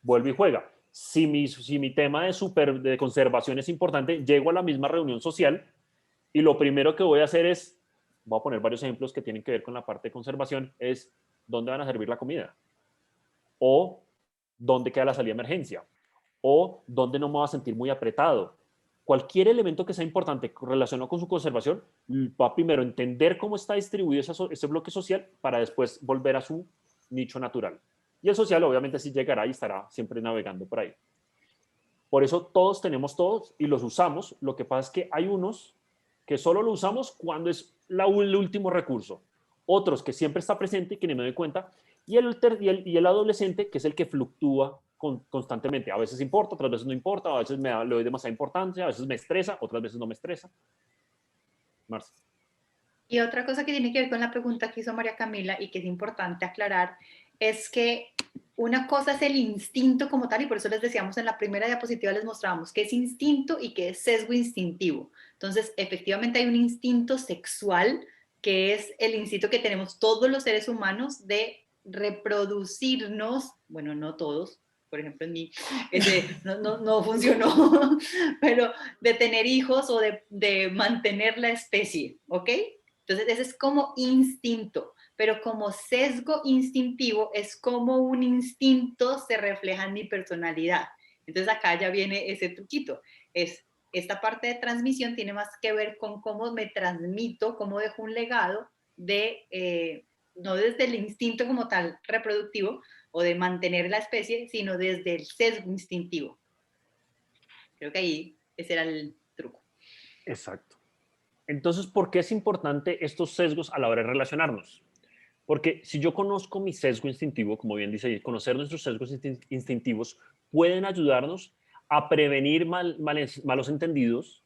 Vuelve y juega. Si mi tema de conservación es importante, llego a la misma reunión social y lo primero que voy a hacer es, voy a poner varios ejemplos que tienen que ver con la parte de conservación, es dónde van a servir la comida. O dónde queda la salida de emergencia, o dónde no me voy a sentir muy apretado, cualquier elemento que sea importante relacionado con su conservación, va primero a entender cómo está distribuido ese bloque social para después volver a su nicho natural. Y el social obviamente sí llegará y estará siempre navegando por ahí. Por eso todos tenemos todos y los usamos. Lo que pasa es que hay unos que solo lo usamos cuando es el último recurso. Otros que siempre está presente y que ni me doy cuenta. Y el adolescente, que es el que fluctúa constantemente. A veces importa, otras veces no importa, a veces le doy demasiada importancia, a veces me estresa, otras veces no me estresa. Marcia. Y otra cosa que tiene que ver con la pregunta que hizo María Camila y que es importante aclarar es que una cosa es el instinto como tal, y por eso les decíamos en la primera diapositiva, les mostrábamos qué es instinto y qué es sesgo instintivo. Entonces, efectivamente hay un instinto sexual, que es el instinto que tenemos todos los seres humanos de reproducirnos, bueno, no todos, por ejemplo en mí, no funcionó, pero de tener hijos o de mantener la especie, ¿ok? Entonces, ese es como instinto, pero como sesgo instintivo es como un instinto se refleja en mi personalidad. Entonces, acá ya viene ese truquito. Esta parte de transmisión tiene más que ver con cómo me transmito, cómo dejo un legado de, no desde el instinto como tal reproductivo o de mantener la especie, sino desde el sesgo instintivo. Creo que ahí ese era el truco. Exacto. Entonces, ¿por qué es importante estos sesgos a la hora de relacionarnos? Porque si yo conozco mi sesgo instintivo, como bien dice, conocer nuestros sesgos instintivos pueden ayudarnos a prevenir malos entendidos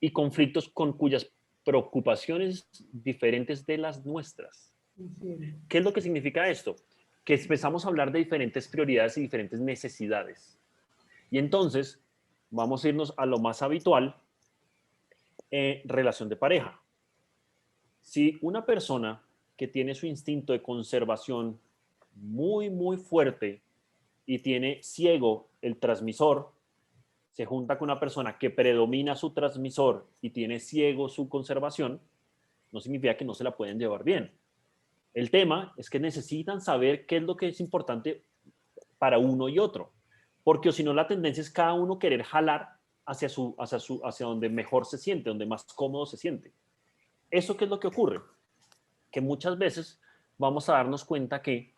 y conflictos con cuyas preocupaciones diferentes de las nuestras. ¿Qué es lo que significa esto? Que empezamos a hablar de diferentes prioridades y diferentes necesidades. Y entonces vamos a irnos a lo más habitual, relación de pareja. Si una persona que tiene su instinto de conservación muy, muy fuerte y tiene ciego el transmisor, se junta con una persona que predomina su transmisor y tiene ciego su conservación, no significa que no se la pueden llevar bien. El tema es que necesitan saber qué es lo que es importante para uno y otro, porque si no la tendencia es cada uno querer jalar hacia donde mejor se siente, donde más cómodo se siente. ¿Eso qué es lo que ocurre? Que muchas veces vamos a darnos cuenta que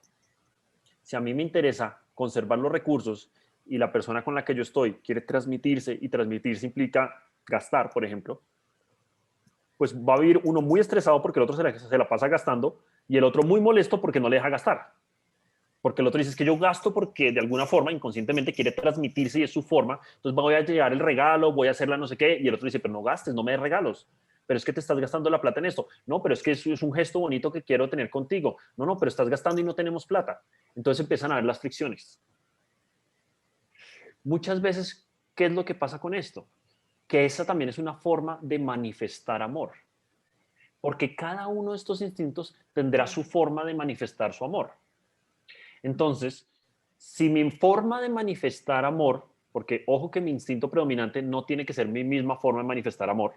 si a mí me interesa conservar los recursos y la persona con la que yo estoy quiere transmitirse, y transmitirse implica gastar, por ejemplo, pues va a vivir uno muy estresado porque el otro se la pasa gastando y el otro muy molesto porque no le deja gastar. Porque el otro dice, es que yo gasto porque de alguna forma inconscientemente quiere transmitirse y es su forma, entonces voy a llevar el regalo, voy a hacerla no sé qué, y el otro dice, pero no gastes, no me des regalos. Pero es que te estás gastando la plata en esto. No, pero es que es un gesto bonito que quiero tener contigo. No, pero estás gastando y no tenemos plata. Entonces empiezan a haber las fricciones. Muchas veces, ¿qué es lo que pasa con esto? Que esa también es una forma de manifestar amor. Porque cada uno de estos instintos tendrá su forma de manifestar su amor. Entonces, si mi forma de manifestar amor, porque ojo que mi instinto predominante no tiene que ser mi misma forma de manifestar amor,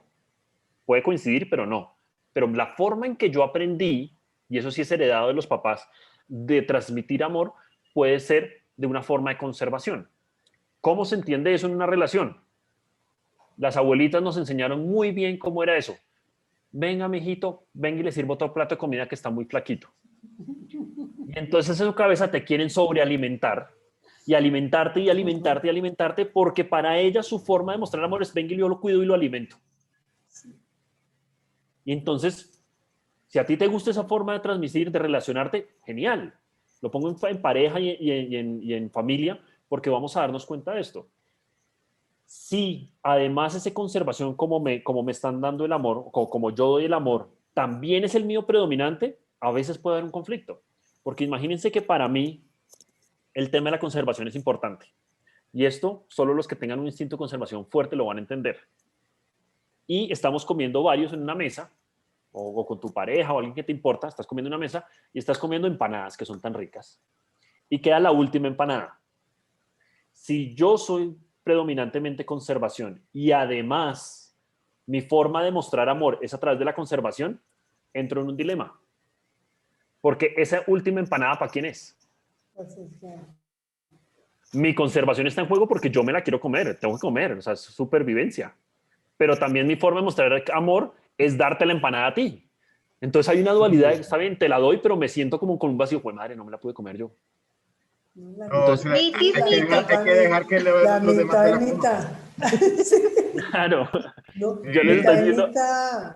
puede coincidir, pero no. Pero la forma en que yo aprendí, y eso sí es heredado de los papás, de transmitir amor, puede ser de una forma de conservación. ¿Cómo se entiende eso en una relación? Las abuelitas nos enseñaron muy bien cómo era eso. Venga, mijito, venga y le sirvo otro plato de comida que está muy flaquito. Y entonces en su cabeza te quieren sobrealimentar y alimentarte y alimentarte y alimentarte, porque para ella su forma de mostrar amor es venga y yo lo cuido y lo alimento. Y entonces, si a ti te gusta esa forma de transmitir, de relacionarte, genial. Lo pongo en pareja y en familia, porque vamos a darnos cuenta de esto. Si además esa conservación, como me están dando el amor, como yo doy el amor, también es el mío predominante, a veces puede haber un conflicto. Porque imagínense que para mí el tema de la conservación es importante. Y esto solo los que tengan un instinto de conservación fuerte lo van a entender. Y estamos comiendo varios en una mesa, o con tu pareja o alguien que te importa, estás comiendo en una mesa y estás comiendo empanadas que son tan ricas. Y queda la última empanada. Si yo soy predominantemente conservación y además mi forma de mostrar amor es a través de la conservación, entro en un dilema. Porque esa última empanada, ¿para quién es? Mi conservación está en juego porque yo me la quiero comer, tengo que comer, o sea, es supervivencia. pero también mi forma de mostrar amor es darte la empanada a ti. Entonces hay una dualidad, está bien, te la doy, pero me siento como con un vacío. Pues madre, no me la pude comer yo. Entonces, hay que dejar que La los demás te la mitad. claro. No, Yo les estoy diciendo, mitad.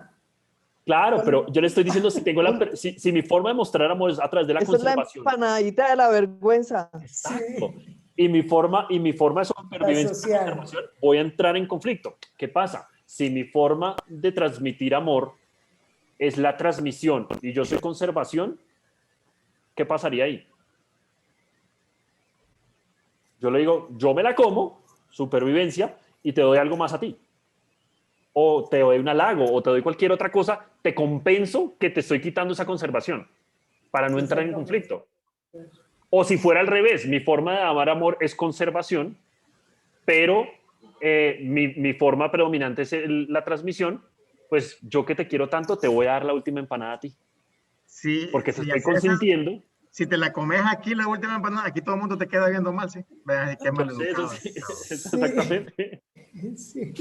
claro, pero yo le estoy diciendo si mi forma de mostrar amor es a través de la Eso conservación. es la empanadita de la vergüenza. Exacto. Y mi forma de supervivencia y conservación, voy a entrar en conflicto. ¿Qué pasa? Si mi forma de transmitir amor es la transmisión y yo soy conservación, ¿qué pasaría ahí? Yo le digo, yo me la como, supervivencia, y te doy algo más a ti. O te doy un halago, o te doy cualquier otra cosa, te compenso que te estoy quitando esa conservación para no entrar en conflicto. O si fuera al revés, mi forma de amar amor es conservación, pero mi forma predominante es la transmisión, pues yo que te quiero tanto, te voy a dar la última empanada a ti. Sí, porque te sí, estoy consintiendo. Si te la comes aquí, la última empanada, aquí todo el mundo te queda viendo mal, ¿sí? Vean qué mal educado. Sí, exactamente. Sí.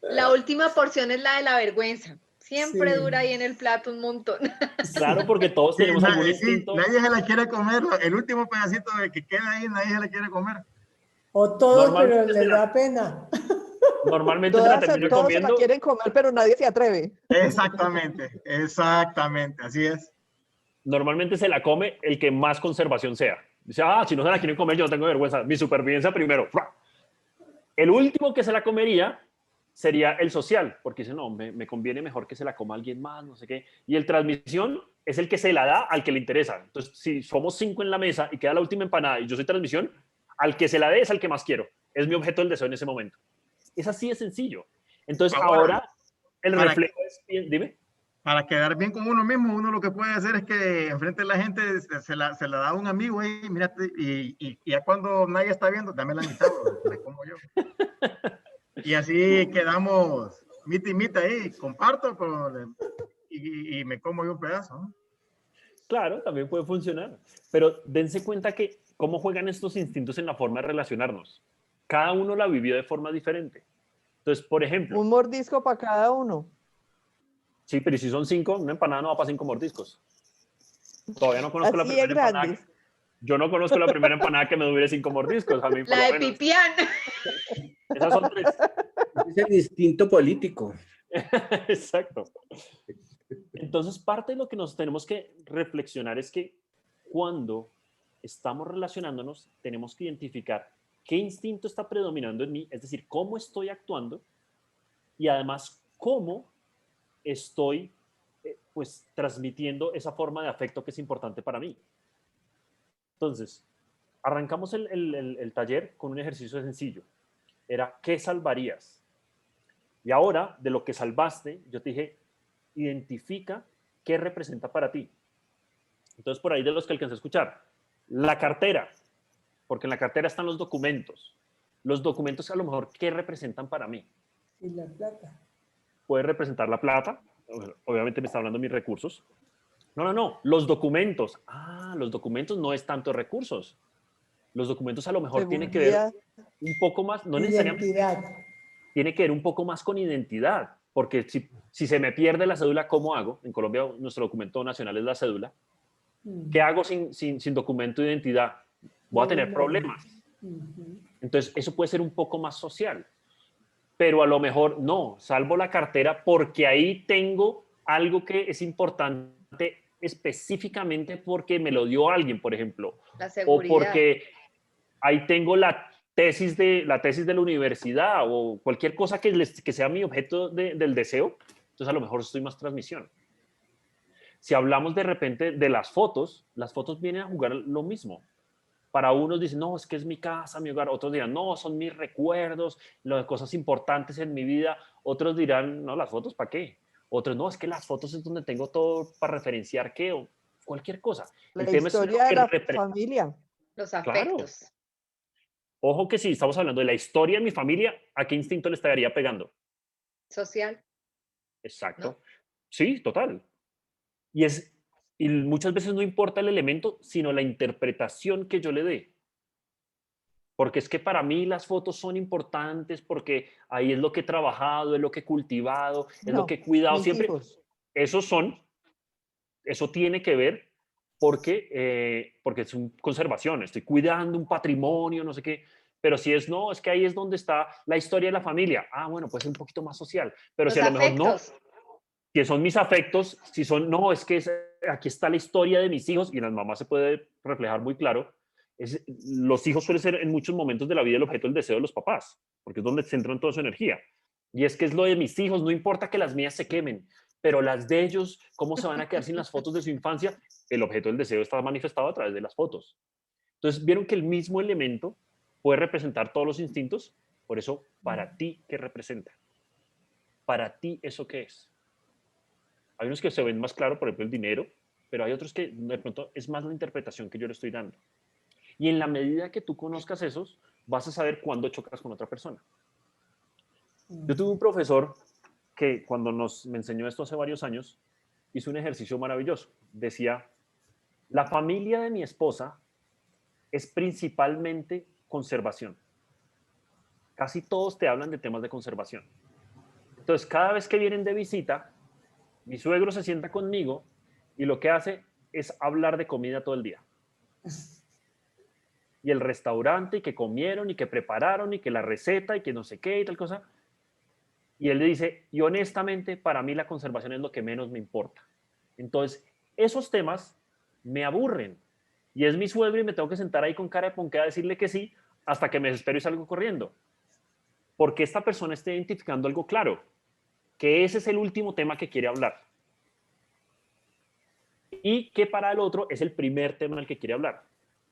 La última porción es la de la vergüenza. Siempre Sí. dura ahí en el plato un montón. Claro, porque todos tenemos algún instinto. Nadie se la quiere comer, el último pedacito que queda ahí, nadie se la quiere comer. O todos, pero Normalmente les da pena. Normalmente se la termino Todos se comiendo. la quieren comer, pero nadie se atreve. Exactamente, exactamente, así es. Normalmente se la come el que más conservación sea. Dice, si no se la quieren comer, yo no tengo vergüenza. Mi supervivencia primero. El último que se la comería sería el social, porque dice, no, me conviene mejor que se la coma alguien más, no sé qué. Y el transmisión es el que se la da al que le interesa. Entonces, si somos 5 en la mesa y queda la última empanada y yo soy transmisión, al que se la dé es al que más quiero. Es mi objeto del deseo en ese momento. Es así de sencillo. Entonces, ahora el reflejo es... Dime. Para quedar bien con uno mismo, uno lo que puede hacer es que enfrente de la gente se la da a un amigo ahí, mírate, y ya cuando nadie está viendo, dame la mitad, me como yo. Y así quedamos mitad y mitad ahí, comparto y me como yo un pedazo, ¿no? Claro, también puede funcionar. Pero dense cuenta que cómo juegan estos instintos en la forma de relacionarnos. Cada uno la vivió de forma diferente. Entonces, por ejemplo... Un mordisco para cada uno. Sí, pero si son 5, una empanada no va para 5 mordiscos. Todavía no conozco la Así primera es empanada. grande. Yo no conozco la primera empanada que me dure 5 mordiscos. A mí, por La lo de menos. Pipián. Esas son 3. Es el instinto político. Exacto. Entonces, parte de lo que nos tenemos que reflexionar es que cuando estamos relacionándonos, tenemos que identificar qué instinto está predominando en mí, es decir, cómo estoy actuando y además cómo estoy pues transmitiendo esa forma de afecto que es importante para mí. Entonces, arrancamos el taller con un ejercicio sencillo. Era, ¿qué salvarías? Y ahora, de lo que salvaste, yo te dije, identifica qué representa para ti. Entonces, por ahí de los que alcancé a escuchar, la cartera, porque en la cartera están los documentos. Los documentos a lo mejor, ¿qué representan para mí? Y la plata. Puede representar la plata, obviamente me está hablando de mis recursos. No, los documentos. Los documentos no es tanto recursos. Los documentos a lo mejor tienen que ver un poco más, no necesariamente. Identidad. Tiene que ver un poco más con identidad, porque si se me pierde la cédula, ¿cómo hago? En Colombia nuestro documento nacional es la cédula. ¿Qué hago sin documento de identidad? Voy a tener problemas. Entonces, eso puede ser un poco más social. Pero a lo mejor no, salvo la cartera porque ahí tengo algo que es importante específicamente porque me lo dio alguien, por ejemplo. La seguridad. O porque ahí tengo la tesis de la universidad o cualquier cosa que sea mi objeto del deseo. Entonces a lo mejor estoy más transmisión. Si hablamos de repente de las fotos vienen a jugar lo mismo. Para unos dicen, no, es que es mi casa, mi hogar. Otros dirán, no, son mis recuerdos, las cosas importantes en mi vida. Otros dirán, no, las fotos, ¿para qué? Otros, no, es que las fotos es donde tengo todo para referenciar qué o cualquier cosa. La historia de la familia. Los afectos. Claro. Ojo que si estamos hablando de la historia de mi familia, ¿a qué instinto le estaría pegando? Social. Exacto. ¿No? Sí, total. Y muchas veces no importa el elemento, sino la interpretación que yo le dé. Porque es que para mí las fotos son importantes porque ahí es lo que he trabajado, es lo que he cultivado, es lo No, que he cuidado mis siempre. hijos. Eso tiene que ver porque es conservación, estoy cuidando un patrimonio, no sé qué. Pero si es no, es que ahí es donde está la historia de la familia. Ah, bueno, pues un poquito más social. Pero Los si a lo mejor no, afectos. si son mis afectos, si son, no, es que aquí está la historia de mis hijos y en las mamás se puede reflejar muy claro. Los hijos suelen ser en muchos momentos de la vida el objeto del deseo de los papás, porque es donde centran toda su energía. Y es que es lo de mis hijos, no importa que las mías se quemen, pero las de ellos, ¿cómo se van a quedar sin las fotos de su infancia? El objeto del deseo está manifestado a través de las fotos. Entonces, vieron que el mismo elemento puede representar todos los instintos. Por eso, para ti, ¿qué representa? Para ti, ¿eso qué es? Hay unos que se ven más claro, por ejemplo, el dinero, pero hay otros que de pronto es más la interpretación que yo le estoy dando. Y en la medida que tú conozcas esos, vas a saber cuándo chocas con otra persona. Yo tuve un profesor que cuando me enseñó esto hace varios años, hizo un ejercicio maravilloso. Decía, la familia de mi esposa es principalmente conservación. Casi todos te hablan de temas de conservación. Entonces, cada vez que vienen de visita, mi suegro se sienta conmigo y lo que hace es hablar de comida todo el día. Y el restaurante, y que comieron, y que prepararon, y que la receta, y que no sé qué, y tal cosa. Y él le dice, y honestamente, para mí la conservación es lo que menos me importa. Entonces, esos temas me aburren. Y es mi suegro y me tengo que sentar ahí con cara de ponqué a decirle que sí, hasta que me desespero y salgo corriendo. Porque esta persona está identificando algo claro, que ese es el último tema que quiere hablar. Y que para el otro es el primer tema en el que quiere hablar.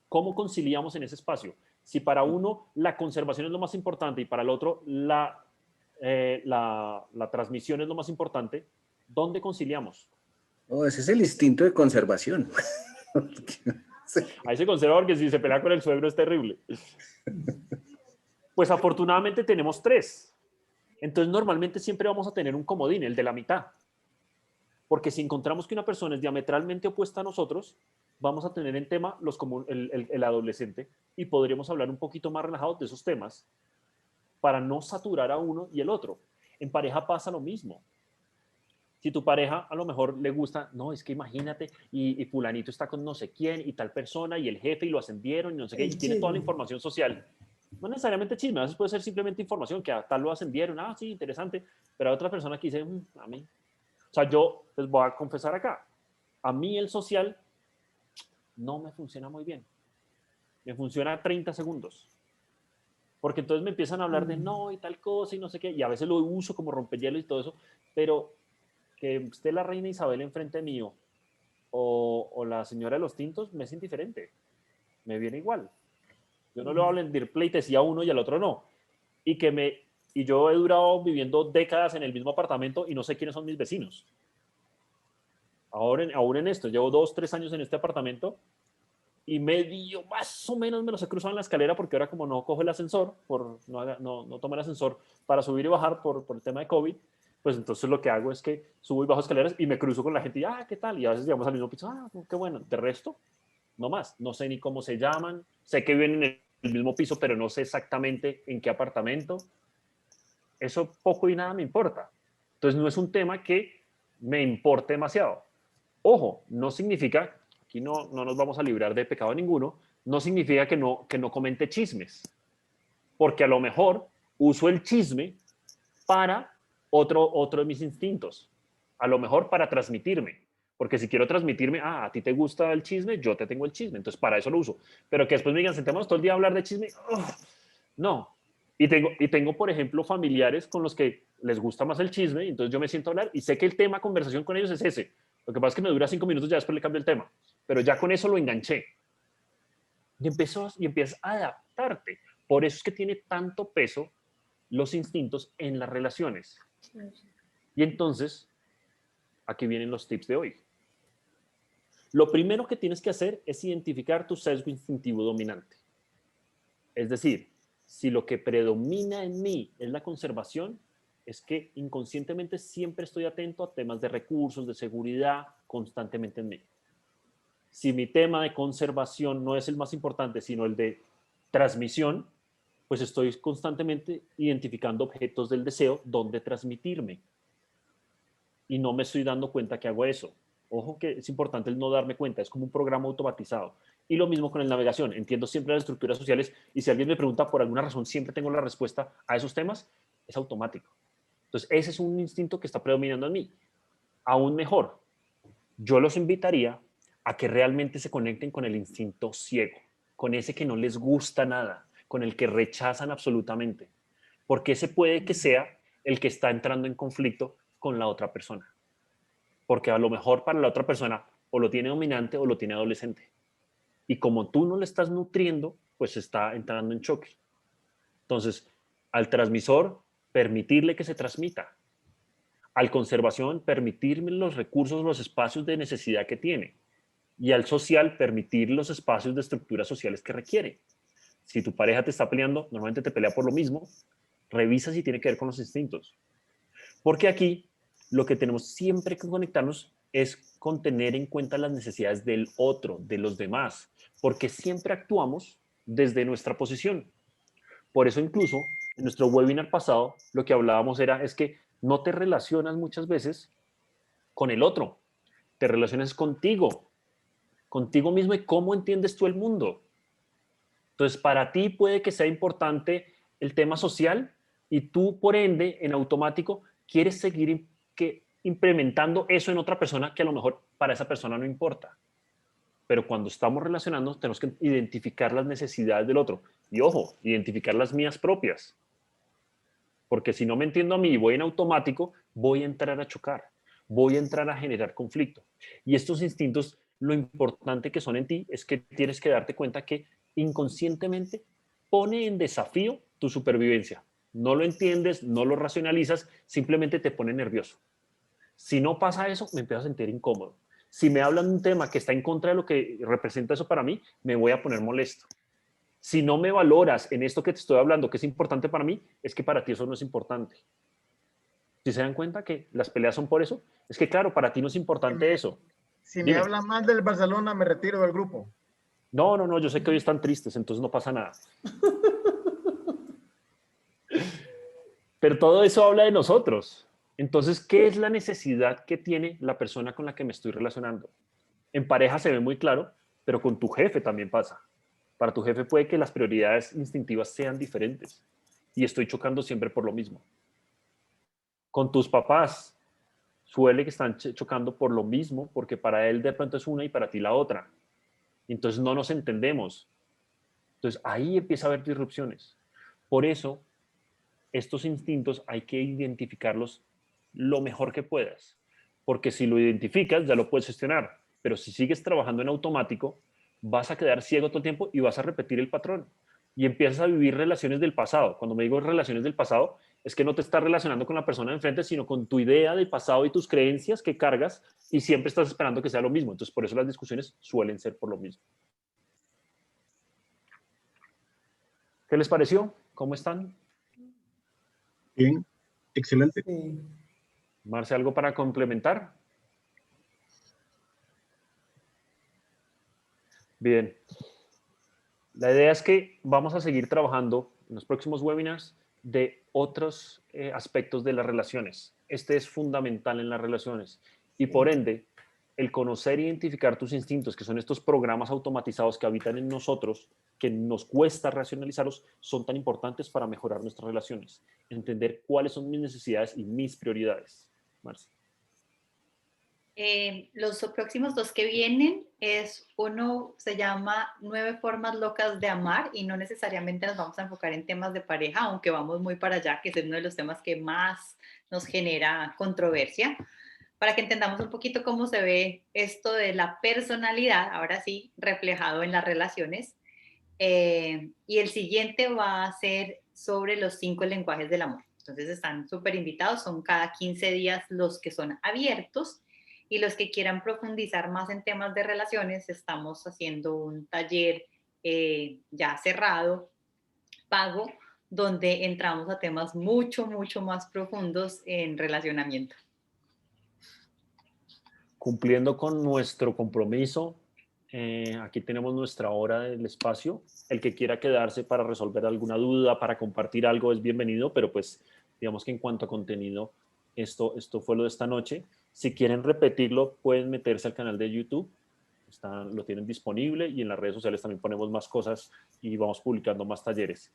¿Cómo conciliamos en ese espacio? Si para uno la conservación es lo más importante y para el otro la transmisión es lo más importante, ¿dónde conciliamos? Oh, ese es el instinto de conservación. Ahí se conserva porque si se pelea con el suegro es terrible. Pues afortunadamente tenemos 3. Entonces normalmente siempre vamos a tener un comodín, el de la mitad. Porque si encontramos que una persona es diametralmente opuesta a nosotros, vamos a tener en tema el adolescente y podríamos hablar un poquito más relajados de esos temas para no saturar a uno y el otro. En pareja pasa lo mismo. Si tu pareja a lo mejor le gusta, no, es que imagínate, y fulanito está con no sé quién, y tal persona, y el jefe, y lo ascendieron, y no sé qué, y tiene toda la información social. No necesariamente chisme, a veces puede ser simplemente información, que a tal lo ascendieron, ah, sí, interesante, pero hay otra persona que dice, a mí. O sea, yo les voy a confesar acá, a mí el social no me funciona muy bien. Me funciona 30 segundos. Porque entonces me empiezan a hablar de no y tal cosa y no sé qué, y a veces lo uso como rompehielos y todo eso, pero que esté la reina Isabel enfrente mío o la señora de los tintos me es indiferente. Me viene igual. Yo no le voy a vender pleitesía a uno y al otro no. Y yo he durado viviendo décadas en el mismo apartamento y no sé quiénes son mis vecinos. Aún en esto, llevo 2, 3 años en este apartamento y medio, más o menos me los he cruzado en la escalera porque ahora como no cojo el ascensor, no tomo el ascensor para subir y bajar por el tema de COVID, pues entonces lo que hago es que subo y bajo escaleras y me cruzo con la gente y, ¿qué tal? Y a veces llegamos al mismo piso, qué bueno. De resto, no más. No sé ni cómo se llaman, sé que viven en el mismo piso, pero no sé exactamente en qué apartamento. Eso poco y nada me importa. Entonces no es un tema que me importe demasiado. Ojo, no significa, aquí no nos vamos a librar de pecado ninguno, no significa que no comente chismes. Porque a lo mejor uso el chisme para otro de mis instintos. A lo mejor para transmitirme. Porque si quiero transmitirme, a ti te gusta el chisme, yo te tengo el chisme. Entonces para eso lo uso. Pero que después me digan, sentémonos todo el día a hablar de chisme. No. Y tengo, por ejemplo, familiares con los que les gusta más el chisme, y entonces yo me siento a hablar y sé que el tema de conversación con ellos es ese. Lo que pasa es que me dura 5 minutos, ya después le cambio el tema. Pero ya con eso lo enganché. Y empiezas a adaptarte. Por eso es que tiene tanto peso los instintos en las relaciones. Y entonces, aquí vienen los tips de hoy. Lo primero que tienes que hacer es identificar tu sesgo instintivo dominante. Es decir, si lo que predomina en mí es la conservación, es que inconscientemente siempre estoy atento a temas de recursos, de seguridad, constantemente en mí. Si mi tema de conservación no es el más importante, sino el de transmisión, pues estoy constantemente identificando objetos del deseo donde transmitirme. Y no me estoy dando cuenta que hago eso. Ojo que es importante el no darme cuenta, es como un programa automatizado. Y lo mismo con la navegación, entiendo siempre las estructuras sociales y si alguien me pregunta por alguna razón, siempre tengo la respuesta a esos temas, es automático. Entonces, ese es un instinto que está predominando en mí. Aún mejor, yo los invitaría a que realmente se conecten con el instinto ciego, con ese que no les gusta nada, con el que rechazan absolutamente, porque ese puede que sea el que está entrando en conflicto con la otra persona. Porque a lo mejor para la otra persona o lo tiene dominante o lo tiene adolescente. Y como tú no le estás nutriendo, pues está entrando en choque. Entonces, al transmisor, permitirle que se transmita. Al conservación, permitirle los recursos, los espacios de necesidad que tiene. Y al social, permitir los espacios de estructuras sociales que requiere. Si tu pareja te está peleando, normalmente te pelea por lo mismo, revisa si tiene que ver con los instintos. Porque aquí lo que tenemos siempre que conectarnos es con tener en cuenta las necesidades del otro, de los demás, porque siempre actuamos desde nuestra posición. Por eso incluso en nuestro webinar pasado lo que hablábamos es que no te relacionas muchas veces con el otro, te relacionas contigo mismo y cómo entiendes tú el mundo. Entonces, para ti puede que sea importante el tema social y tú, por ende, en automático, quieres seguir implementando eso en otra persona que a lo mejor para esa persona no importa. Pero cuando estamos relacionándonos, tenemos que identificar las necesidades del otro. Y ojo, identificar las mías propias. Porque si no me entiendo a mí y voy en automático, voy a entrar a chocar. Voy a entrar a generar conflicto. Y estos instintos, lo importante que son en ti es que tienes que darte cuenta que inconscientemente pone en desafío tu supervivencia. No lo entiendes, no lo racionalizas, simplemente te pone nervioso. Si no pasa eso, me empiezo a sentir incómodo. Si me hablan de un tema que está en contra de lo que representa eso para mí, me voy a poner molesto. Si no me valoras en esto que te estoy hablando, que es importante para mí, es que para ti eso no es importante. ¿Sí se dan cuenta que las peleas son por eso? Es que claro, para ti no es importante eso. Si me hablan mal del Barcelona, me retiro del grupo. No, yo sé que hoy están tristes, entonces no pasa nada. Pero todo eso habla de nosotros. Entonces, ¿qué es la necesidad que tiene la persona con la que me estoy relacionando? En pareja se ve muy claro, pero con tu jefe también pasa. Para tu jefe puede que las prioridades instintivas sean diferentes y estoy chocando siempre por lo mismo. Con tus papás suele que están chocando por lo mismo porque para él de pronto es una y para ti la otra. Entonces no nos entendemos. Entonces ahí empieza a haber disrupciones. Por eso, estos instintos hay que identificarlos lo mejor que puedas. Porque si lo identificas, ya lo puedes gestionar. Pero si sigues trabajando en automático, vas a quedar ciego todo el tiempo y vas a repetir el patrón. Y empiezas a vivir relaciones del pasado. Cuando me digo relaciones del pasado, es que no te estás relacionando con la persona de enfrente, sino con tu idea del pasado y tus creencias que cargas y siempre estás esperando que sea lo mismo. Entonces, por eso las discusiones suelen ser por lo mismo. ¿Qué les pareció? ¿Cómo están? Bien, excelente. Sí. Marce, ¿algo para complementar? Bien. La idea es que vamos a seguir trabajando en los próximos webinars de otros aspectos de las relaciones. Este es fundamental en las relaciones y por ende, el conocer e identificar tus instintos, que son estos programas automatizados que habitan en nosotros, que nos cuesta racionalizarlos, son tan importantes para mejorar nuestras relaciones. Entender cuáles son mis necesidades y mis prioridades. Marce. Los próximos dos que vienen uno se llama 9 formas locas de amar y no necesariamente nos vamos a enfocar en temas de pareja, aunque vamos muy para allá, que es uno de los temas que más nos genera controversia, para que entendamos un poquito cómo se ve esto de la personalidad, ahora sí, reflejado en las relaciones. Y el siguiente va a ser sobre los 5 lenguajes del amor. Entonces están súper invitados, son cada 15 días los que son abiertos. Y los que quieran profundizar más en temas de relaciones, estamos haciendo un taller ya cerrado, pago, donde entramos a temas mucho más profundos en relacionamiento. Cumpliendo con nuestro compromiso Aquí tenemos nuestra hora del espacio. El que quiera quedarse para resolver alguna duda, para compartir algo, es bienvenido, pero pues digamos que en cuanto a contenido, esto fue lo de esta noche. Si quieren repetirlo, pueden meterse al canal de YouTube. Lo tienen disponible y en las redes sociales también ponemos más cosas y vamos publicando más talleres.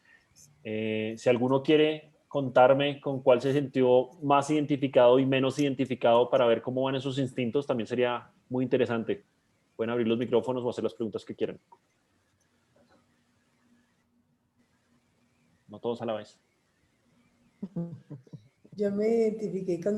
Si alguno quiere contarme con cuál se sintió más identificado y menos identificado para ver cómo van esos instintos, también sería muy interesante. Pueden abrir los micrófonos o hacer las preguntas que quieran. No todos a la vez. Yo me identifiqué con